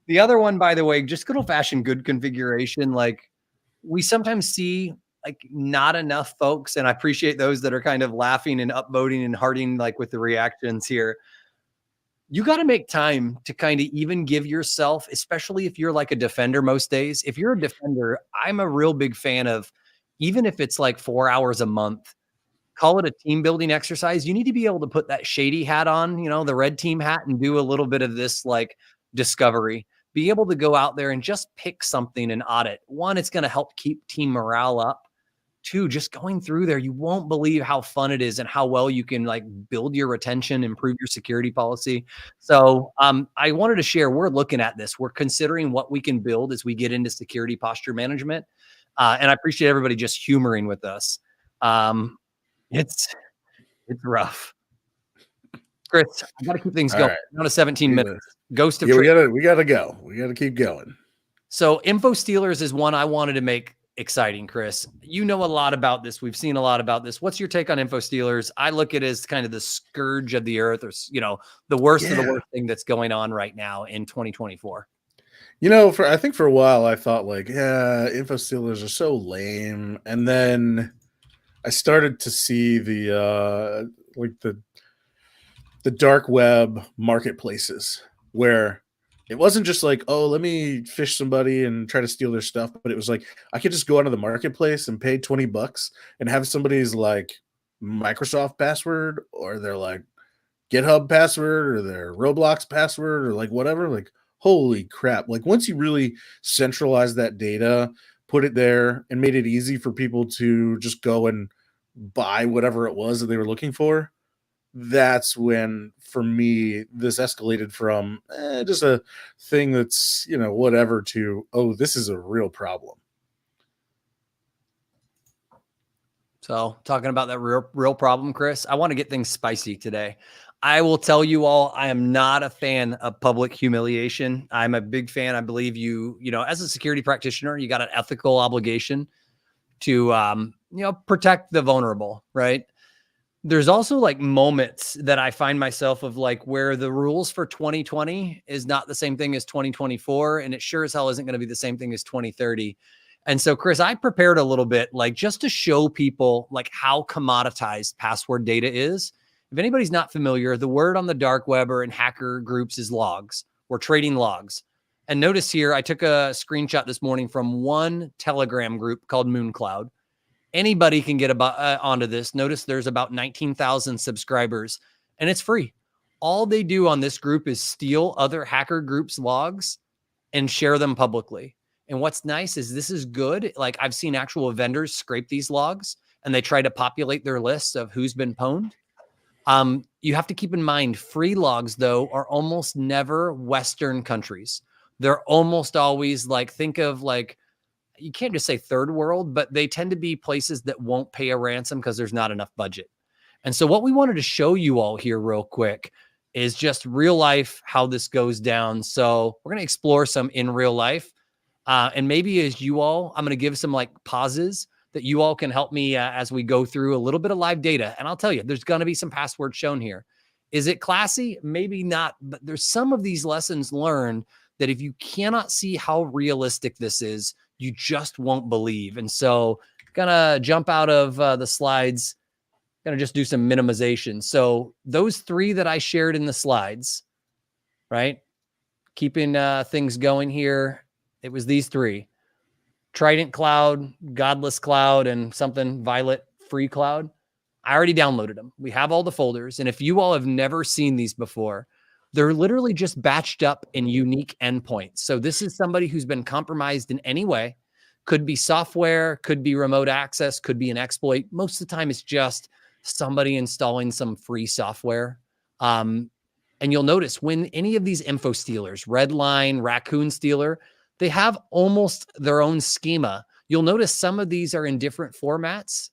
Speaker 1: The other one, by the way, just good old fashioned good configuration. Like we sometimes see like not enough folks, and I appreciate those that are kind of laughing and upvoting and hearting like with the reactions here. You got to make time to kind of even give yourself, especially if you're like a defender most days. If you're a defender, I'm a real big fan of, even if it's like 4 hours a month, call it a team building exercise. You need to be able to put that shady hat on, the red team hat, and do a little bit of this like discovery. Be able to go out there and just pick something and audit. One, it's going to help keep team morale up. Two, just going through there, you won't believe how fun it is and how well you can like build your retention, improve your security policy. So I wanted to share, we're looking at this. We're considering what we can build as we get into security posture management. And I appreciate everybody just humoring with us. It's rough. Chris, I got to keep things going. Right. Down to 17 minutes. Ghost of
Speaker 2: Trade. We gotta go. We gotta keep going.
Speaker 1: So Infostealers is one I wanted to make exciting, Chris. You know a lot about this. We've seen a lot about this. What's your take on Infostealers? I look at it as kind of the scourge of the earth, or the worst of the worst thing that's going on right now in 2024.
Speaker 2: I think for a while I thought like, yeah, Infostealers are so lame, and then I started to see the dark web marketplaces where it wasn't just like, oh, let me fish somebody and try to steal their stuff, but it was like I could just go onto the marketplace and pay $20 and have somebody's like Microsoft password or their like GitHub password or their Roblox password or like whatever. Like, holy crap. Like once you really centralize that data, put it there and made it easy for people to just go and buy whatever it was that they were looking for, that's when, for me, this escalated from just a thing that's, whatever to, oh, this is a real problem.
Speaker 1: So talking about that real problem, Chris, I want to get things spicy today. I will tell you all, I am not a fan of public humiliation. I'm a big fan. I believe as a security practitioner, you got an ethical obligation to, protect the vulnerable, right? There's also like moments that I find myself of like where the rules for 2020 is not the same thing as 2024. And it sure as hell isn't going to be the same thing as 2030. And so, Chris, I prepared a little bit, like just to show people like how commoditized password data is. If anybody's not familiar, the word on the dark web or in hacker groups is logs. We're trading logs. And notice here, I took a screenshot this morning from one Telegram group called Mooncloud. Anybody can get onto this. Notice there's about 19,000 subscribers and it's free. All they do on this group is steal other hacker groups' logs and share them publicly. And what's nice is this is good. Like I've seen actual vendors scrape these logs and they try to populate their lists of who's been pwned. You have to keep in mind, free logs, though, are almost never Western countries. They're almost always like, think of like, you can't just say third world, but they tend to be places that won't pay a ransom because there's not enough budget. And so what we wanted to show you all here real quick is just real life, how this goes down. So we're going to explore some in real life. And maybe as you all, I'm going to give some like pauses that you all can help me as we go through a little bit of live data. And I'll tell you, there's going to be some passwords shown here. Is it classy? Maybe not, but there's some of these lessons learned that if you cannot see how realistic this is, you just won't believe. And so gonna jump out of the slides, gonna just do some minimization. So those three that I shared in the slides, right? Keeping things going here. It was these three: Trident Cloud, Godless Cloud, and something Violet Free Cloud. I already downloaded them. We have all the folders. And if you all have never seen these before, they're literally just batched up in unique endpoints. So this is somebody who's been compromised in any way. Could be software, could be remote access, could be an exploit. Most of the time, it's just somebody installing some free software. And you'll notice when any of these Infostealers, Redline, Raccoon Stealer, they have almost their own schema. You'll notice some of these are in different formats,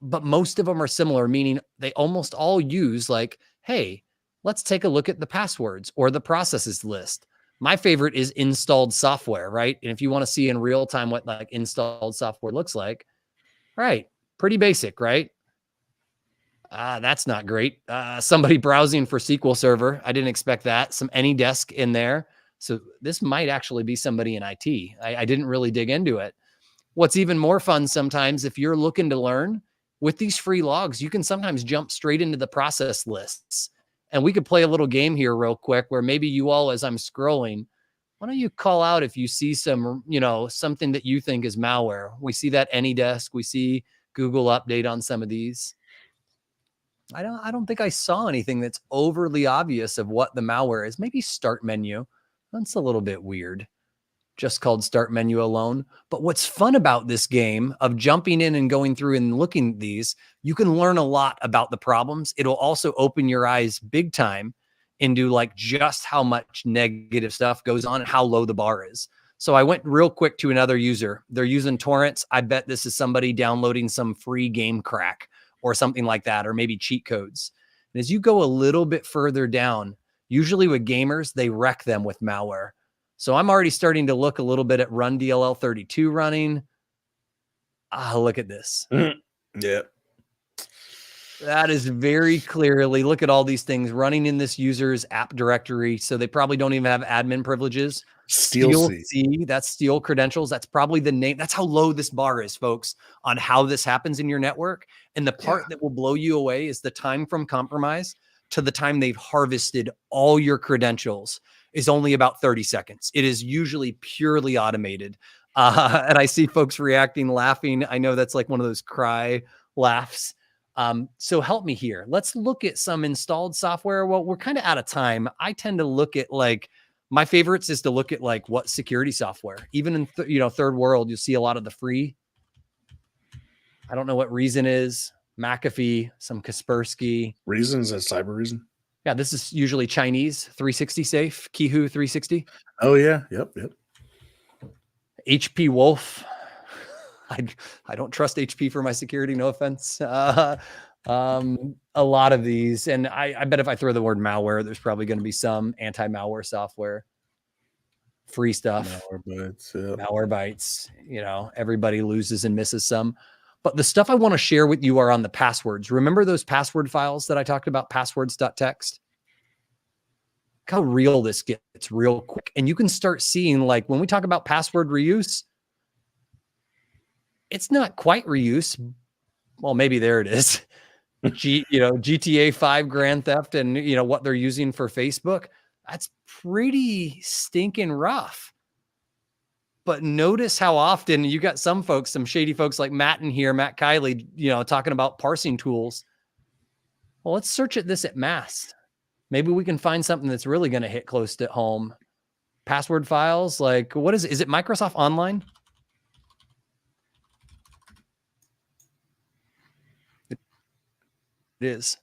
Speaker 1: but most of them are similar, meaning they almost all use like, hey, let's take a look at the passwords or the processes list. My favorite is installed software, right? And if you want to see in real time what like installed software looks like, right? Pretty basic, right? That's not great. Somebody browsing for SQL Server. I didn't expect that. Some AnyDesk in there. So this might actually be somebody in IT. I didn't really dig into it. What's even more fun sometimes, if you're looking to learn with these free logs, you can sometimes jump straight into the process lists. And we could play a little game here real quick where maybe you all, as I'm scrolling, why don't you call out if you see some, something that you think is malware. We see that AnyDesk. We see Google Update on some of these. I don't think I saw anything that's overly obvious of what the malware is. Maybe start menu. That's a little bit weird. Just called start menu alone. But what's fun about this game of jumping in and going through and looking at these, you can learn a lot about the problems. It'll also open your eyes big time into like just how much negative stuff goes on and how low the bar is. So I went real quick to another user. They're using torrents. I bet this is somebody downloading some free game crack or something like that, or maybe cheat codes. And as you go a little bit further down, usually with gamers, they wreck them with malware. So I'm already starting to look a little bit at Run DLL 32 running. Look at this.
Speaker 2: Yeah.
Speaker 1: That is very clearly, look at all these things running in this user's app directory. So they probably don't even have admin privileges.
Speaker 2: Steal
Speaker 1: C, that's steal credentials. That's probably the name. That's how low this bar is, folks, on how this happens in your network. And the part that will blow you away is the time from compromise to the time they've harvested all your credentials is only about 30 seconds. It is usually purely automated. And I see folks reacting, laughing. I know that's like one of those cry laughs. So help me here. Let's look at some installed software. Well, we're kind of out of time. I tend to look at like, my favorites is to look at like what security software, even in, third world, you'll see a lot of the free. I don't know what Reason is. McAfee, some Kaspersky.
Speaker 2: Reason is that cyber reason?
Speaker 1: Yeah, this is usually Chinese 360 safe, Kihu 360.
Speaker 2: Oh yeah, yep.
Speaker 1: HP Wolf. I don't trust HP for my security, no offense. A lot of these, and I bet if I throw the word malware, there's probably going to be some anti-malware software, free stuff. Malwarebytes, everybody loses and misses some. But the stuff I want to share with you are on the passwords. Remember those password files that I talked about, passwords.txt? Look how real this gets real quick. And you can start seeing, like, when we talk about password reuse, it's not quite reuse. Well, maybe there it is. GTA 5 Grand Theft and, what they're using for Facebook. That's pretty stinking rough. But notice how often you got some folks, some shady folks like Matt in here, Matt Kiley, talking about parsing tools. Well, let's search this at Mast. Maybe we can find something that's really going to hit close to home. Password files, like what is it? Is it Microsoft Online? is.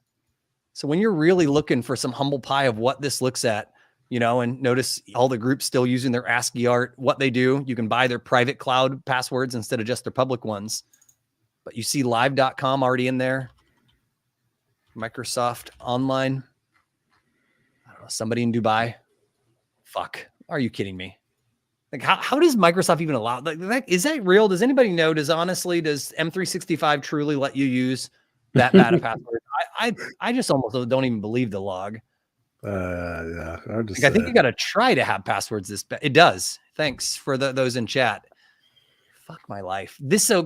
Speaker 1: So when you're really looking for some humble pie of what this looks at, and notice all the groups still using their ASCII art, what they do, you can buy their private cloud passwords instead of just their public ones. But you see live.com already in there. Microsoft Online. I don't know, somebody in Dubai. Fuck. Are you kidding me? Like, how does Microsoft even allow that? Is that real? Does anybody know? Does M365 truly let you use that bad a password? I just almost don't even believe the log.
Speaker 2: Yeah,
Speaker 1: I think you got to try to have passwords this bad. It does. Thanks for those in chat. Fuck my life.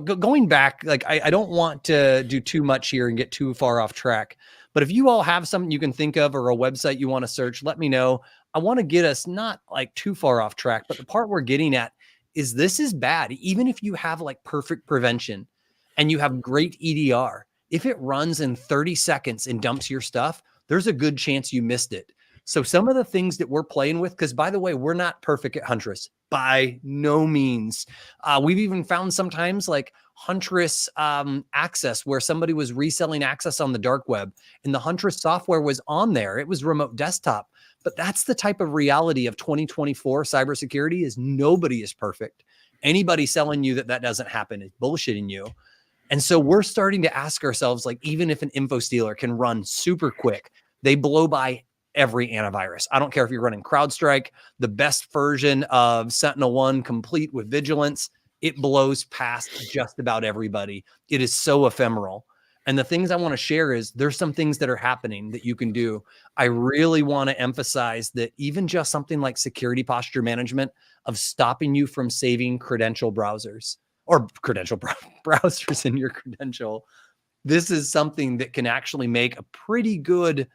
Speaker 1: Going back, like I don't want to do too much here and get too far off track. But if you all have something you can think of or a website you want to search, let me know. I want to get us not like too far off track, but the part we're getting at is this is bad. Even if you have like perfect prevention and you have great EDR, if it runs in 30 seconds and dumps your stuff, there's a good chance you missed it. So some of the things that we're playing with, because by the way, we're not perfect at Huntress by no means. We've even found sometimes like Huntress access where somebody was reselling access on the dark web and the Huntress software was on there. It was remote desktop. But that's the type of reality of 2024 cybersecurity is nobody is perfect. Anybody selling you that doesn't happen is bullshitting you. And so we're starting to ask ourselves, like, even if an Infostealer can run super quick, they blow by every antivirus. I don't care if you're running CrowdStrike, the best version of SentinelOne complete with vigilance, it blows past just about everybody. It is so ephemeral. And the things I want to share is there's some things that are happening that you can do. I really want to emphasize that even just something like security posture management of stopping you from saving credential browsers or credential browsers in your credential. This is something that can actually make a pretty good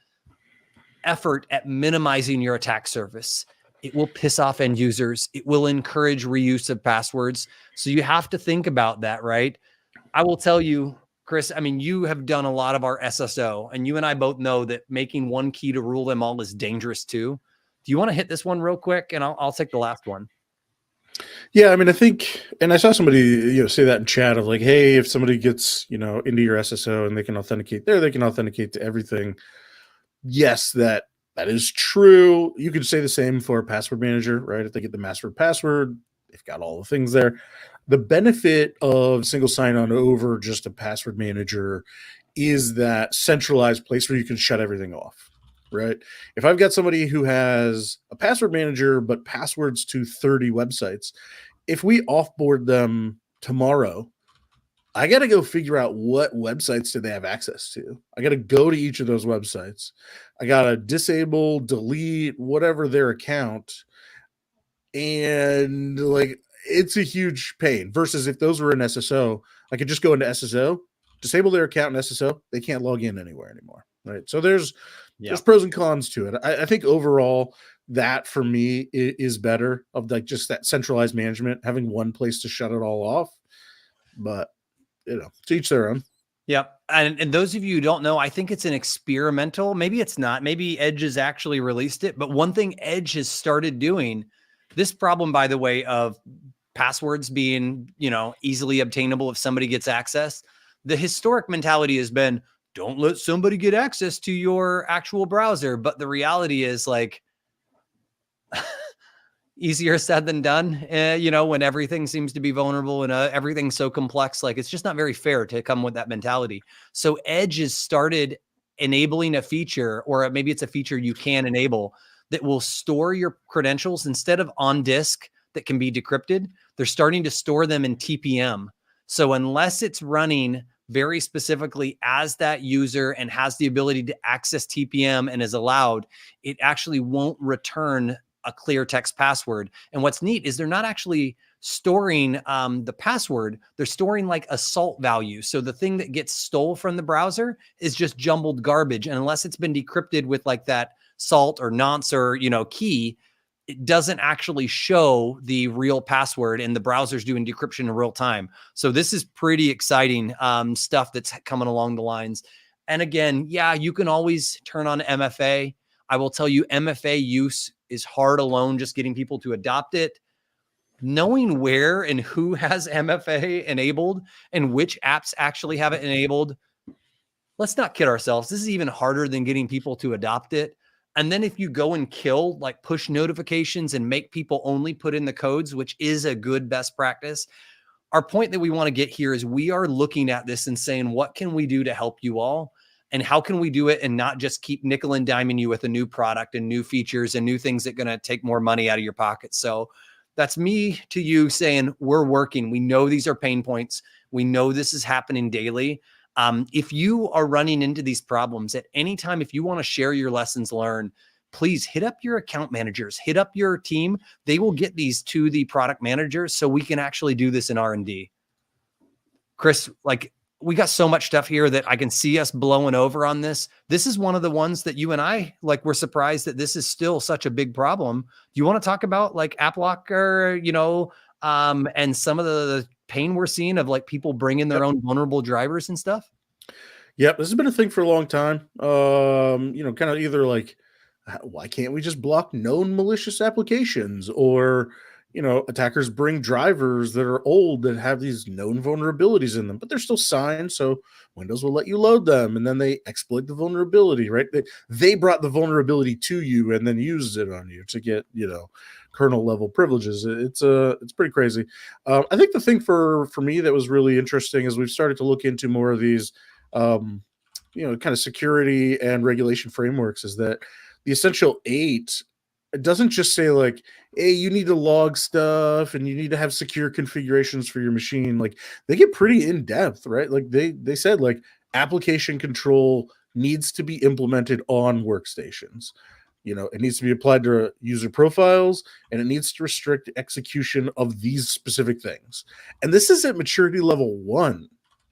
Speaker 1: effort at minimizing your attack surface. It will piss off end users. It will encourage reuse of passwords. So you have to think about that, right? I will tell you, Chris, I mean, you have done a lot of our SSO, and you and I both know that making one key to rule them all is dangerous too. Do you want to hit this one real quick? And I'll take the last one.
Speaker 2: Yeah, I mean, I think, and I saw somebody, say that in chat of like, hey, if somebody gets, into your SSO and they can authenticate there, they can authenticate to everything. Yes, that is true. You could say the same for a password manager, right? If they get the master password, they've got all the things there. The benefit of single sign-on over just a password manager is that centralized place where you can shut everything off, right? If I've got somebody who has a password manager but passwords to 30 websites, if we offboard them tomorrow, I got to go figure out what websites do they have access to. I got to go to each of those websites. I got to disable, delete, whatever their account. And like, it's a huge pain versus if those were in SSO, I could just go into SSO, disable their account in SSO. They can't log in anywhere anymore. Right. So there's pros and cons to it. I think overall that for me is better of like just that centralized management, having one place to shut it all off. But to each their own.
Speaker 1: Yep. And those of you who don't know, I think it's an experimental. Maybe it's not. Maybe Edge has actually released it. But one thing Edge has started doing, this problem, by the way, of passwords being, easily obtainable if somebody gets access. The historic mentality has been, don't let somebody get access to your actual browser. But the reality is like, easier said than done, when everything seems to be vulnerable and everything's so complex, like it's just not very fair to come with that mentality. So Edge has started enabling a feature, or maybe it's a feature you can enable that will store your credentials instead of on disk that can be decrypted. They're starting to store them in TPM. So unless it's running very specifically as that user and has the ability to access TPM and is allowed, it actually won't return a clear text password. And what's neat is they're not actually storing the password. They're storing like a salt value. So the thing that gets stole from the browser is just jumbled garbage. And unless it's been decrypted with like that salt or nonce or, key, it doesn't actually show the real password, and the browser's doing decryption in real time. So this is pretty exciting stuff that's coming along the lines. And again, yeah, you can always turn on MFA. I will tell you, MFA use is hard alone, just getting people to adopt it. Knowing where and who has MFA enabled and which apps actually have it enabled. let's not kid ourselves. This is even harder than getting people to adopt it. And then if you go and kill like push notifications and make people only put in the codes, which is a good best practice, our point that we want to get here is we are looking at this and saying, what can we do to help you all? And how can we do it and not just keep nickel and diming you with a new product and new features and new things that are going to take more money out of your pocket? So that's me to you saying we're working. We know these are pain points. We know this is happening daily. If you are running into these problems at any time, if you want to share your lessons learned, please hit up your account managers, hit up your team. They will get these to the product managers so we can actually do this in R&D. Chris, like we got so much stuff here that I can see us blowing over on this. This is one of the ones that you and I, like, we're surprised that this is still such a big problem. Do you want to talk about like AppLocker, and some of the pain we're seeing of like people bringing their own vulnerable drivers and stuff?
Speaker 2: Yep. This has been a thing for a long time. Kind of either like, why can't we just block known malicious applications? Or, attackers bring drivers that are old that have these known vulnerabilities in them, but they're still signed, so Windows will let you load them, and then they exploit the vulnerability, right? They brought the vulnerability to you and then used it on you to get, kernel level privileges. It's pretty crazy. I think the thing for me that was really interesting is we've started to look into more of these, kind of security and regulation frameworks, is that the Essential 8, it doesn't just say like, hey, you need to log stuff and you need to have secure configurations for your machine. Like they get pretty in depth, right? Like they said like application control needs to be implemented on workstations. It needs to be applied to user profiles, and it needs to restrict execution of these specific things. And this is at maturity level 1,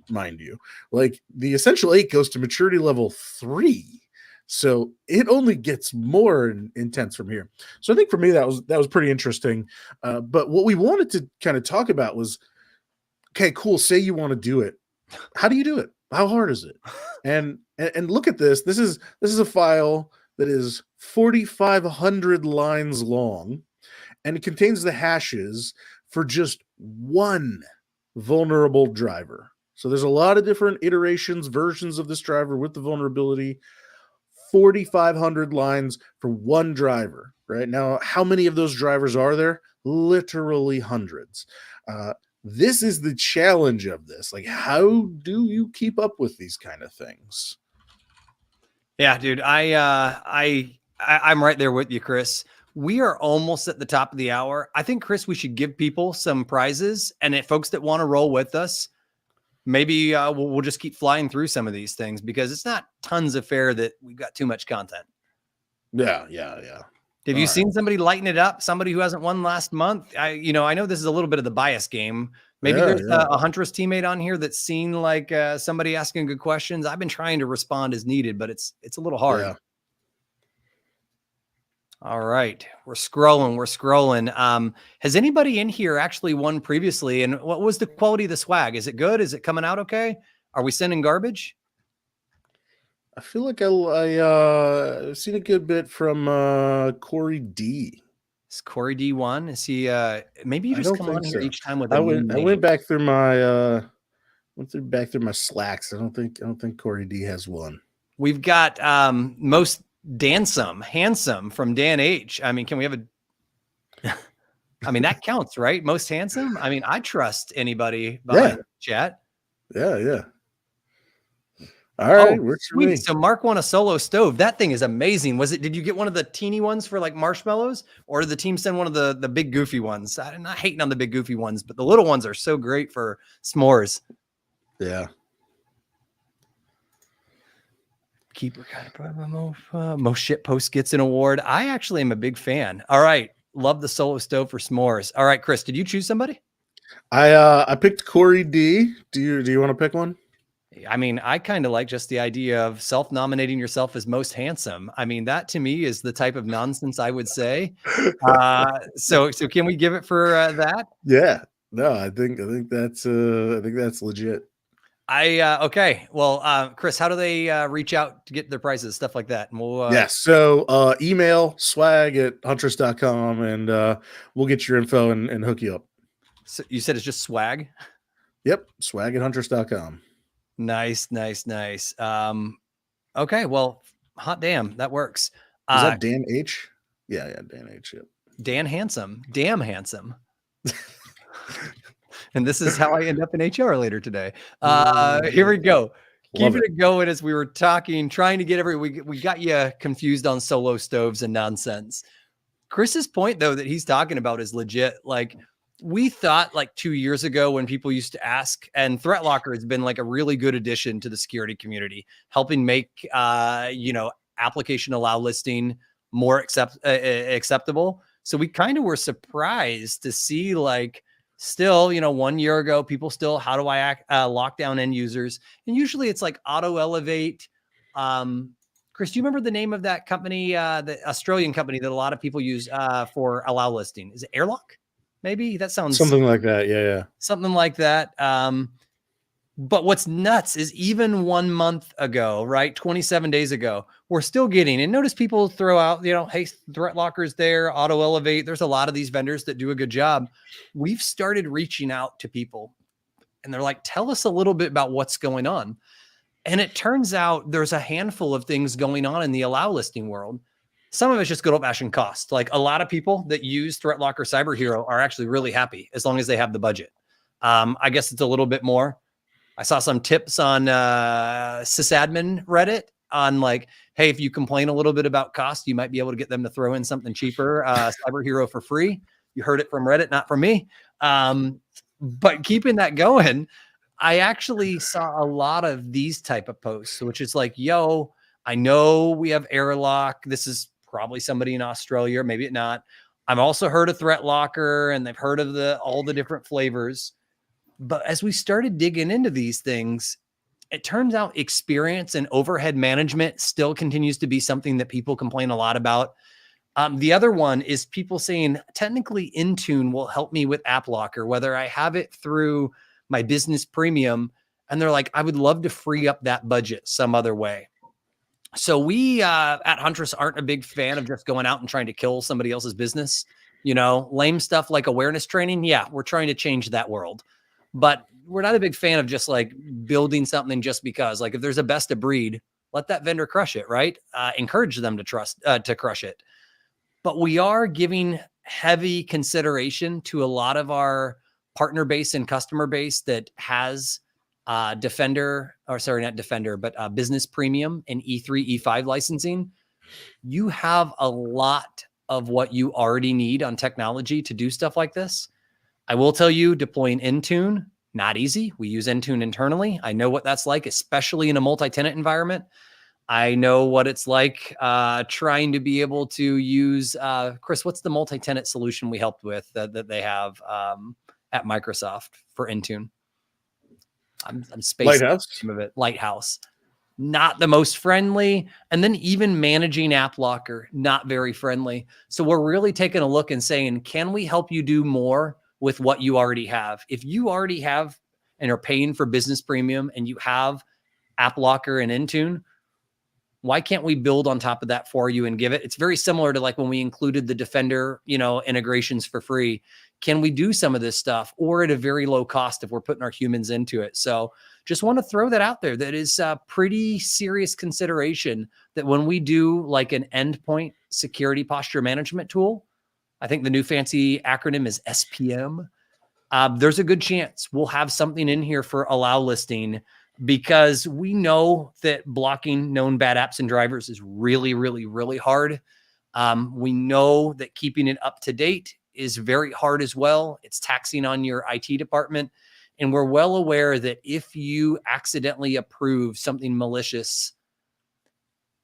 Speaker 2: mind you. Like the Essential 8 goes to maturity level 3. So it only gets more intense from here. So I think for me, that was pretty interesting. But what we wanted to kind of talk about was, okay, cool. Say you want to do it. How do you do it? How hard is it? And look at this. This is a file that is 4,500 lines long, and it contains the hashes for just one vulnerable driver. So there's a lot of different iterations, versions of this driver with the vulnerability. 4,500 lines for one driver, right? Now, how many of those drivers are there? Literally hundreds. This is the challenge of this. Like, how do you keep up with these kind of things?
Speaker 1: Yeah, dude, I'm right there with you, Chris. We are almost at the top of the hour. I think, Chris, we should give people some prizes, and if folks that want to roll with us, maybe we'll just keep flying through some of these things, because it's not tons of fair that we've got too much content.
Speaker 2: Yeah.
Speaker 1: Have you seen somebody lighten it up? Somebody who hasn't won last month? I know this is a little bit of the bias game. Maybe there's a Huntress teammate on here that's seen like somebody asking good questions. I've been trying to respond as needed, but it's a little hard.
Speaker 2: Yeah.
Speaker 1: All right. We're scrolling. Has anybody in here actually won previously? And what was the quality of the swag? Is it good? Is it coming out okay? Are we sending garbage?
Speaker 2: I feel like I've seen a good bit from Corey D.
Speaker 1: Is Corey D one? Is he maybe you just come on here each time with
Speaker 2: I went back through my slacks. I don't think Corey D has one.
Speaker 1: We've got most handsome from Dan H. I mean, can we have I mean, that counts, right? Most handsome. I mean, I trust anybody behind the chat.
Speaker 2: Yeah. All right, works for me.
Speaker 1: So Mark won a solo stove. That thing is amazing. Did you get one of the teeny ones for like marshmallows, or did the team send one of the big goofy ones? I'm not hating on the big goofy ones, but the little ones are so great for s'mores.
Speaker 2: Yeah.
Speaker 1: Keeper kind of most shit post gets an award. I actually am a big fan. All right. Love the solo stove for s'mores. All right, Chris, did you choose somebody?
Speaker 2: I picked Corey D. Do you want to pick one?
Speaker 1: I mean, I kind of like just the idea of self-nominating yourself as most handsome. I mean, that to me is the type of nonsense I would say. So can we give it for that?
Speaker 2: Yeah. No, I think that's legit.
Speaker 1: Okay. Well, Chris, how do they reach out to get their prizes, stuff like that? And we'll
Speaker 2: So email swag@huntress.com, and we'll get your info and hook you up.
Speaker 1: So you said it's just swag?
Speaker 2: Yep, swag@huntress.com.
Speaker 1: Nice, nice, nice. Okay, well, hot damn, that works.
Speaker 2: Is that Dan H? Yeah, Dan H. Yep.
Speaker 1: Dan Handsome, damn handsome. And this is how I end up in HR later today. Here we go. Keeping it going as we were talking, trying to get we got you confused on solo stoves and nonsense. Chris's point, though, that he's talking about is legit. Like, we thought like 2 years ago when people used to ask, and ThreatLocker has been like a really good addition to the security community, helping make, application allow listing more acceptable. So we kind of were surprised to see like, still, 1 year ago, people still, how do I lock down end users? And usually it's like auto elevate. Chris, do you remember the name of that company, the Australian company that a lot of people use for allow listing? Is it Airlock? Maybe that sounds
Speaker 2: something like that. Yeah.
Speaker 1: Something like that. But what's nuts is even 1 month ago, right? 27 days ago, we're still getting, and notice people throw out, hey, ThreatLocker's there, auto elevate. There's a lot of these vendors that do a good job. We've started reaching out to people and they're like, tell us a little bit about what's going on. And it turns out there's a handful of things going on in the allow listing world. Some of it's just good old fashioned cost. Like a lot of people that use ThreatLocker Cyber Hero are actually really happy as long as they have the budget. I guess it's a little bit more. I saw some tips on sysadmin Reddit on like, hey, if you complain a little bit about cost, you might be able to get them to throw in something cheaper, Cyber Hero for free. You heard it from Reddit, not from me. But keeping that going, I actually saw a lot of these type of posts, which is like, yo, I know we have Airlock. This is probably somebody in Australia, or maybe it not. I've also heard of ThreatLocker and they've heard of all the different flavors. But as we started digging into these things, it turns out experience and overhead management still continues to be something that people complain a lot about. The other one is people saying technically Intune will help me with AppLocker, whether I have it through my business premium. And they're like, I would love to free up that budget some other way. So we at Huntress aren't a big fan of just going out and trying to kill somebody else's business. Lame stuff like awareness training. Yeah, we're trying to change that world. But we're not a big fan of just like building something just because. Like if there's a best of breed, let that vendor crush it, right? Encourage them to crush it. But we are giving heavy consideration to a lot of our partner base and customer base that has business premium and E3, E5 licensing. You have a lot of what you already need on technology to do stuff like this. I will tell you, deploying Intune, not easy. We use Intune internally. I know what that's like, especially in a multi-tenant environment. I know what it's like trying to be able to use, Chris, what's the multi-tenant solution we helped with that they have at Microsoft for Intune? I'm spacing the name of it. Lighthouse. Not the most friendly. And then even managing AppLocker, not very friendly. So we're really taking a look and saying, can we help you do more with what you already have? If you already have and are paying for business premium and you have AppLocker and Intune, why can't we build on top of that for you and give it? It's very similar to like when we included the Defender, integrations for free. Can we do some of this stuff or at a very low cost if we're putting our humans into it? So just want to throw that out there. That is a pretty serious consideration that when we do like an endpoint security posture management tool, I think the new fancy acronym is SPM. There's a good chance we'll have something in here for allow listing, because we know that blocking known bad apps and drivers is really, really, really hard. We know that keeping it up to date is very hard as well. It's taxing on your IT department. And we're well aware that if you accidentally approve something malicious,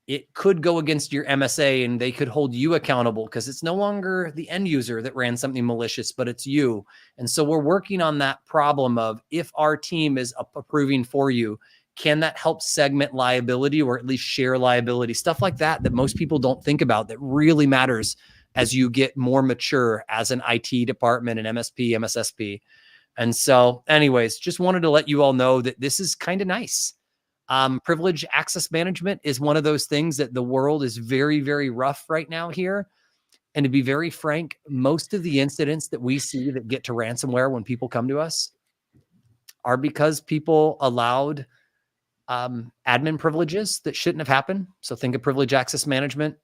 Speaker 1: it could go against your MSA and they could hold you accountable because it's no longer the end user that ran something malicious, but it's you. And so we're working on that problem of, if our team is approving for you, can that help segment liability or at least share liability? Stuff like that most people don't think about, that really matters as you get more mature as an IT department, an MSP, MSSP. And so anyways, just wanted to let you all know that this is kind of nice. Privilege access management is one of those things that the world is very, very rough right now here. And to be very frank, most of the incidents that we see that get to ransomware when people come to us are because people allowed admin privileges that shouldn't have happened. So think of privilege access management.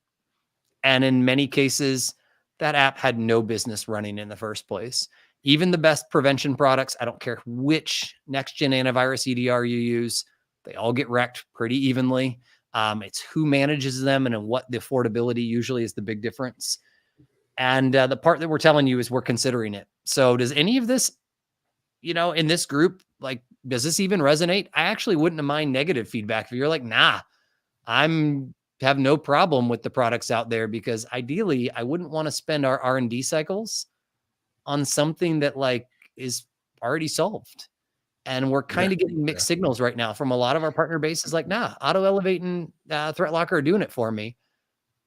Speaker 1: And in many cases, that app had no business running in the first place. Even the best prevention products, I don't care which next-gen antivirus EDR you use, they all get wrecked pretty evenly. It's who manages them and what the affordability usually is the big difference. And the part that we're telling you is we're considering it. So does any of this, in this group, like, does this even resonate? I actually wouldn't mind negative feedback if you're like, nah, have no problem with the products out there, because ideally I wouldn't want to spend our R&D cycles on something that like is already solved. And we're kind of getting mixed signals right now from a lot of our partner base is like, nah, Auto Elevate and Threat Locker are doing it for me.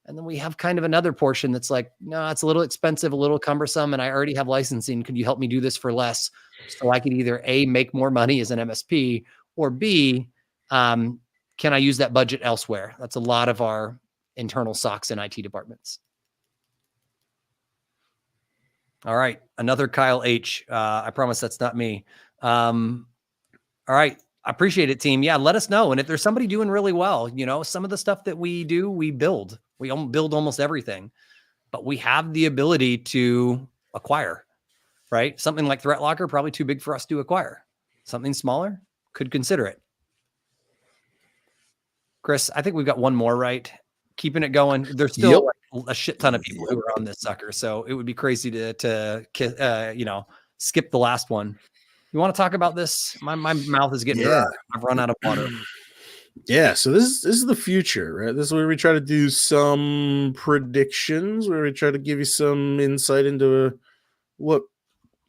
Speaker 1: And then we have kind of another portion that's like, no, it's a little expensive, a little cumbersome, and I already have licensing. Could you help me do this for less so I could either A, make more money as an MSP, or B, can I use that budget elsewhere? That's a lot of our internal SOCs and IT departments. All right. Another Kyle H. I promise that's not me. All right. I appreciate it, team. Yeah, let us know. And if there's somebody doing really well, some of the stuff that we do, we build. We build almost everything. But we have the ability to acquire, right? Something like Threat Locker, probably too big for us to acquire. Something smaller, could consider it. Chris, I think we've got one more, right? Keeping it going. There's still a shit ton of people who are on this sucker, so it would be crazy to skip the last one. You want to talk about this? My mouth is getting dry. I've run out of water.
Speaker 2: Yeah, so this is the future, right? This is where we try to do some predictions, where we try to give you some insight into what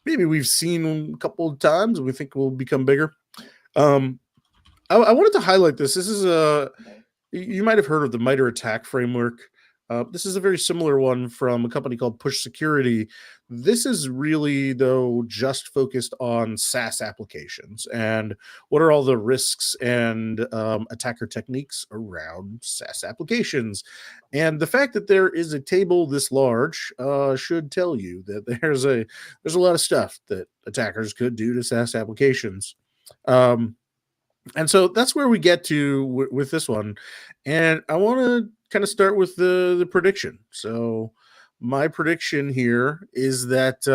Speaker 2: maybe we've seen a couple of times and we think will become bigger. I wanted to highlight this. This is you might have heard of the MITRE ATT&CK framework. This is a very similar one from a company called Push Security. This is really, though, just focused on SaaS applications and what are all the risks and attacker techniques around SaaS applications. And the fact that there is a table this large should tell you that there's a lot of stuff that attackers could do to SaaS applications. And so that's where we get to with this one. And I want to kind of start with the prediction. So my prediction here is that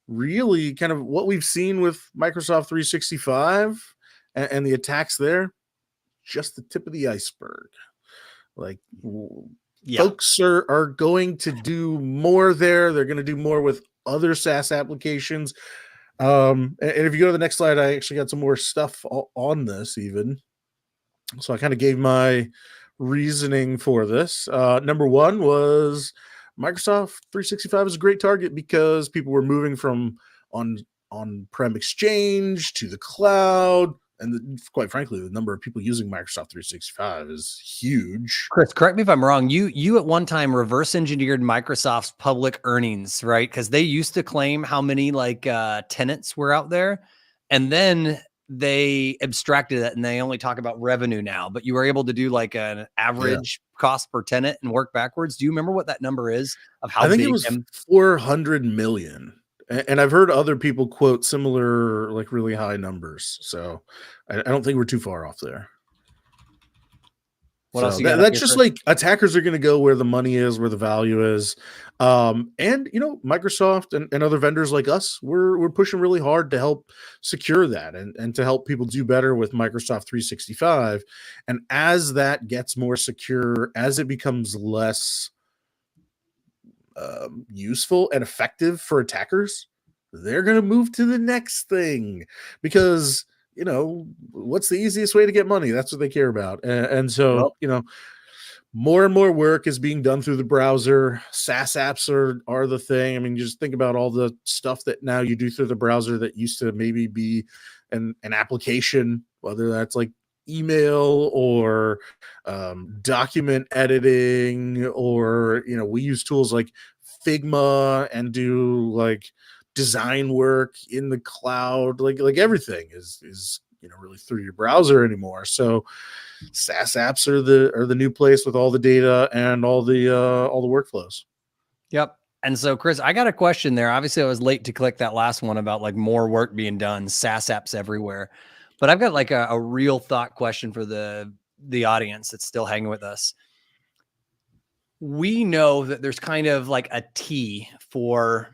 Speaker 2: really kind of what we've seen with Microsoft 365 and the attacks there, just the tip of the iceberg. Like, folks are going to do more there. They're going to do more with other SaaS applications. And if you go to the next slide, I actually got some more stuff on this even. So I kind of gave my reasoning for this. Number one was Microsoft 365 is a great target because people were moving from on-prem Exchange to the cloud. And quite frankly, the number of people using Microsoft 365 is huge.
Speaker 1: Chris, correct me if I'm wrong. You at one time reverse engineered Microsoft's public earnings, right? Because they used to claim how many tenants were out there, and then they abstracted it and they only talk about revenue now. But you were able to do like an average cost per tenant and work backwards. Do you remember what that number is of how
Speaker 2: I think
Speaker 1: big
Speaker 2: it was 400 million? And I've heard other people quote similar, like really high numbers. So I don't think we're too far off there.
Speaker 1: What else?
Speaker 2: That's just like attackers are going to go where the money is, where the value is. And, Microsoft and other vendors like us, we're pushing really hard to help secure that and to help people do better with Microsoft 365. And as that gets more secure, as it becomes less useful and effective for attackers, they're going to move to the next thing because, what's the easiest way to get money? That's what they care about. And so, more and more work is being done through the browser. SaaS apps are the thing. I mean, just think about all the stuff that now you do through the browser that used to maybe be an application, whether that's like email or document editing, or we use tools like Figma and do like design work in the cloud. Like everything is really through your browser anymore. So SaaS apps are the new place with all the data and all the workflows.
Speaker 1: Yep. And so, Chris, I got a question there. Obviously, I was late to click that last one about like more work being done, SaaS apps everywhere. But I've got like a real thought question for the audience that's still hanging with us. We know that there's kind of like a T for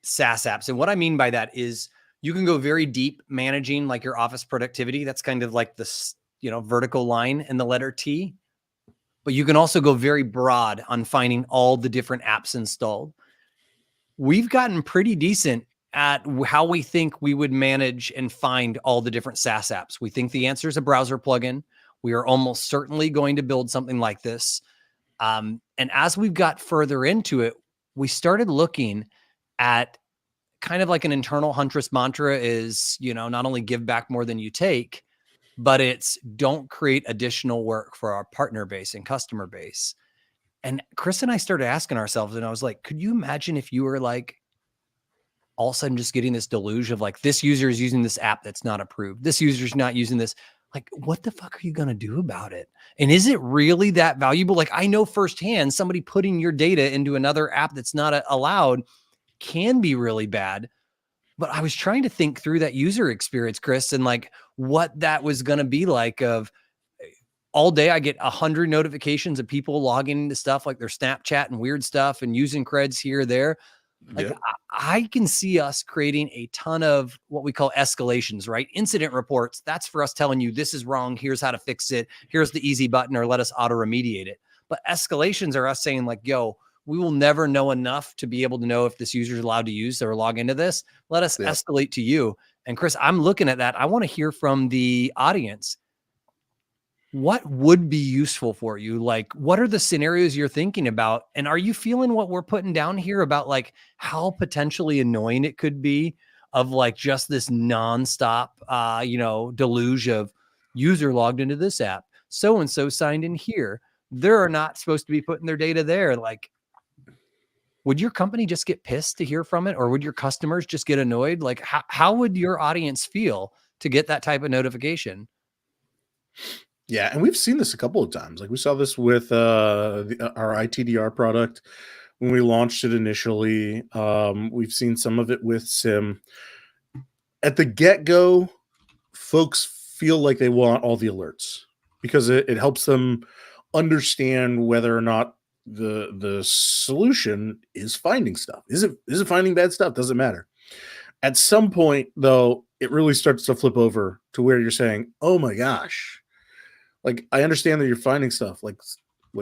Speaker 1: SaaS apps. And what I mean by that is you can go very deep managing like your office productivity. That's kind of like this, vertical line in the letter T. But you can also go very broad on finding all the different apps installed. We've gotten pretty decent at how we think we would manage and find all the different SaaS apps. We think the answer is a browser plugin. We are almost certainly going to build something like this. And as we've got further into it, we started looking at kind of like an internal Huntress mantra is, not only give back more than you take, but it's don't create additional work for our partner base and customer base. And Chris and I started asking ourselves, and I was like, could you imagine if you were like all of a sudden just getting this deluge of like, this user is using this app that's not approved. This user's not using this. Like, what the fuck are you going to do about it? And is it really that valuable? Like, I know firsthand somebody putting your data into another app that's not allowed can be really bad. But I was trying to think through that user experience, Chris, and like what that was going to be like of all day. I get 100 notifications of people logging into stuff like their Snapchat and weird stuff and using creds here or there. Like I can see us creating a ton of what we call escalations, right? Incident reports. That's for us telling you this is wrong. Here's how to fix it. Here's the easy button, or let us auto remediate it. But escalations are us saying like, yo, we will never know enough to be able to know if this user is allowed to use or log into this. Let us escalate to you. And Chris, I'm looking at that. I want to hear from the audience. What would be useful for you? Like, what are the scenarios you're thinking about? And are you feeling what we're putting down here about like how potentially annoying it could be of like just this nonstop, deluge of user logged into this app, so-and-so signed in here. They're not supposed to be putting their data there. Like, would your company just get pissed to hear from it? Or would your customers just get annoyed? Like, how would your audience feel to get that type of notification?
Speaker 2: Yeah, and we've seen this a couple of times. Like we saw this with our ITDR product when we launched it initially. We've seen some of it with SIEM. At the get-go, folks feel like they want all the alerts because it helps them understand whether or not the solution is finding stuff. Is it finding bad stuff? Doesn't matter. At some point, though, it really starts to flip over to where you're saying, oh my gosh. Like, I understand that you're finding stuff. Like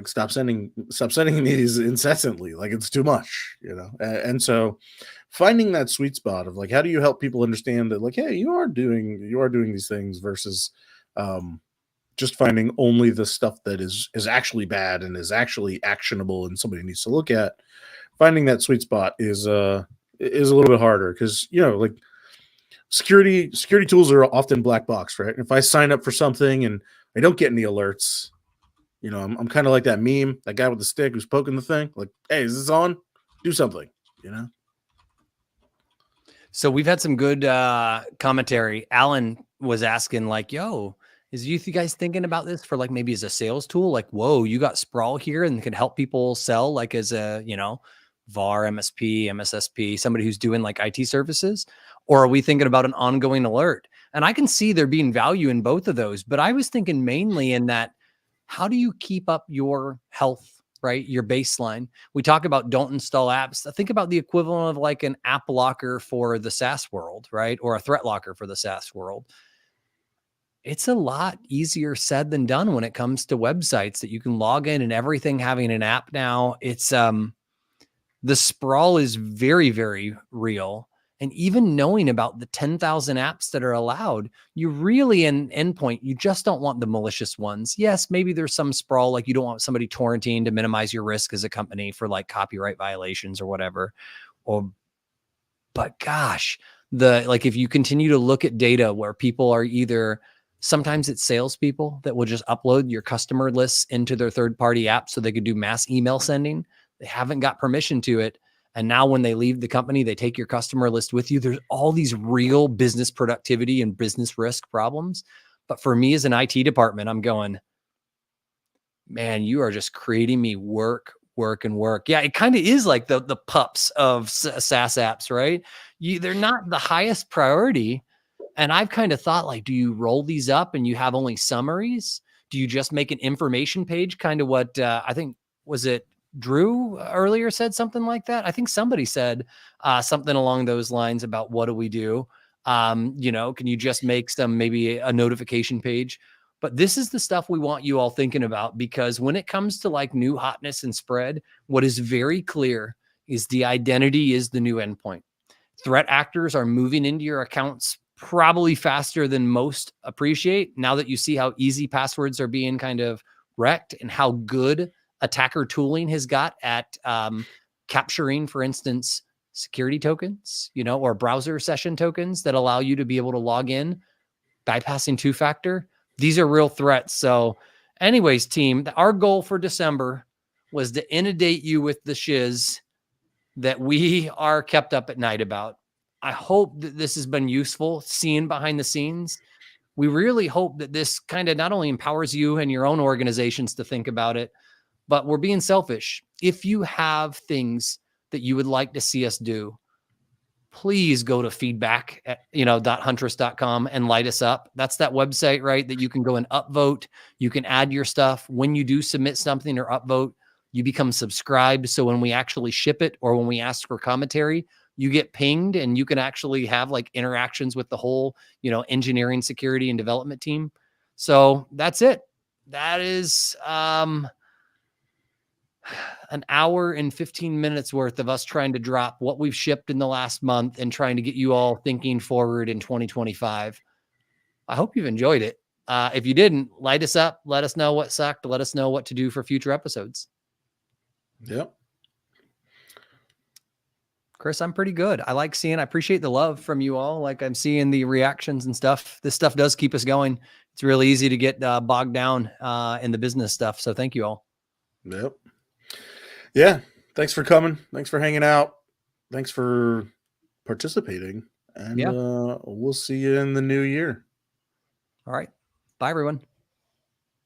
Speaker 2: stop sending these incessantly. Like, it's too much, And so, finding that sweet spot of like, how do you help people understand that, like, hey, you are doing these things versus just finding only the stuff that is actually bad and is actually actionable and somebody needs to look at. Finding that sweet spot is a little bit harder because like security tools are often black box, right? If I sign up for something and I don't get any alerts, I'm kind of like that meme, that guy with the stick who's poking the thing. Like, hey, is this on? Do something,
Speaker 1: So we've had some good commentary. Alan was asking like, yo, is you guys thinking about this for like maybe as a sales tool? Like, whoa, you got Sprawl here and can help people sell like as a, VAR, MSP, MSSP, somebody who's doing like IT services? Or are we thinking about an ongoing alert? And I can see there being value in both of those, but I was thinking mainly in that, how do you keep up your health, right? Your baseline. We talk about don't install apps. Think about the equivalent of like an app locker for the SaaS world, right? Or a threat locker for the SaaS world. It's a lot easier said than done when it comes to websites that you can log in and everything having an app now. It's the sprawl is very, very real. And even knowing about the 10,000 apps that are allowed, you really, in endpoint, you just don't want the malicious ones. Yes, maybe there's some sprawl, like you don't want somebody torrenting to minimize your risk as a company for like copyright violations or whatever. But gosh, if you continue to look at data where people are either, sometimes it's salespeople that will just upload your customer lists into their third-party app so they could do mass email sending. They haven't got permission to it. And now when they leave the company, they take your customer list with you. There's all these real business productivity and business risk problems. But for me as an IT department, I'm going, man, you are just creating me work. Yeah, it kind of is like the pups of SaaS apps, right? They're not the highest priority. And I've kind of thought, like, do you roll these up and you have only summaries? Do you just make an information page? Kind of what I think, was it Drew earlier said something like that? I think somebody said something along those lines about what do we do? You know, can you just make maybe a notification page? But this is the stuff we want you all thinking about, because when it comes to like new hotness and spread, what is very clear is the identity is the new endpoint. Threat actors are moving into your accounts probably faster than most appreciate, now that you see how easy passwords are being kind of wrecked and how good attacker tooling has got at capturing, for instance, security tokens, you know, or browser session tokens that allow you to be able to log in, bypassing two-factor. These are real threats. So anyways, team, our goal for December was to inundate you with the shiz that we are kept up at night about. I hope that this has been useful, seeing behind the scenes. We really hope that this kind of not only empowers you and your own organizations to think about it, but we're being selfish. If you have things that you would like to see us do, please go to feedback at, .huntress.com and light us up. That's that website, right? That you can go and upvote. You can add your stuff. When you do submit something or upvote, you become subscribed. So when we actually ship it or when we ask for commentary, you get pinged and you can actually have like interactions with the whole, engineering, security, and development team. So that's it. That is an hour and 15 minutes worth of us trying to drop what we've shipped in the last month and trying to get you all thinking forward in 2025. I hope you've enjoyed it. If you didn't, light us up. Let us know what sucked. Let us know what to do for future episodes.
Speaker 2: Yep.
Speaker 1: Chris, I'm pretty good. I appreciate the love from you all. Like, I'm seeing the reactions and stuff. This stuff does keep us going. It's really easy to get bogged down in the business stuff. So thank you all.
Speaker 2: Yep. Yeah. Thanks for coming. Thanks for hanging out. Thanks for participating. And we'll see you in the new year.
Speaker 1: All right. Bye, everyone.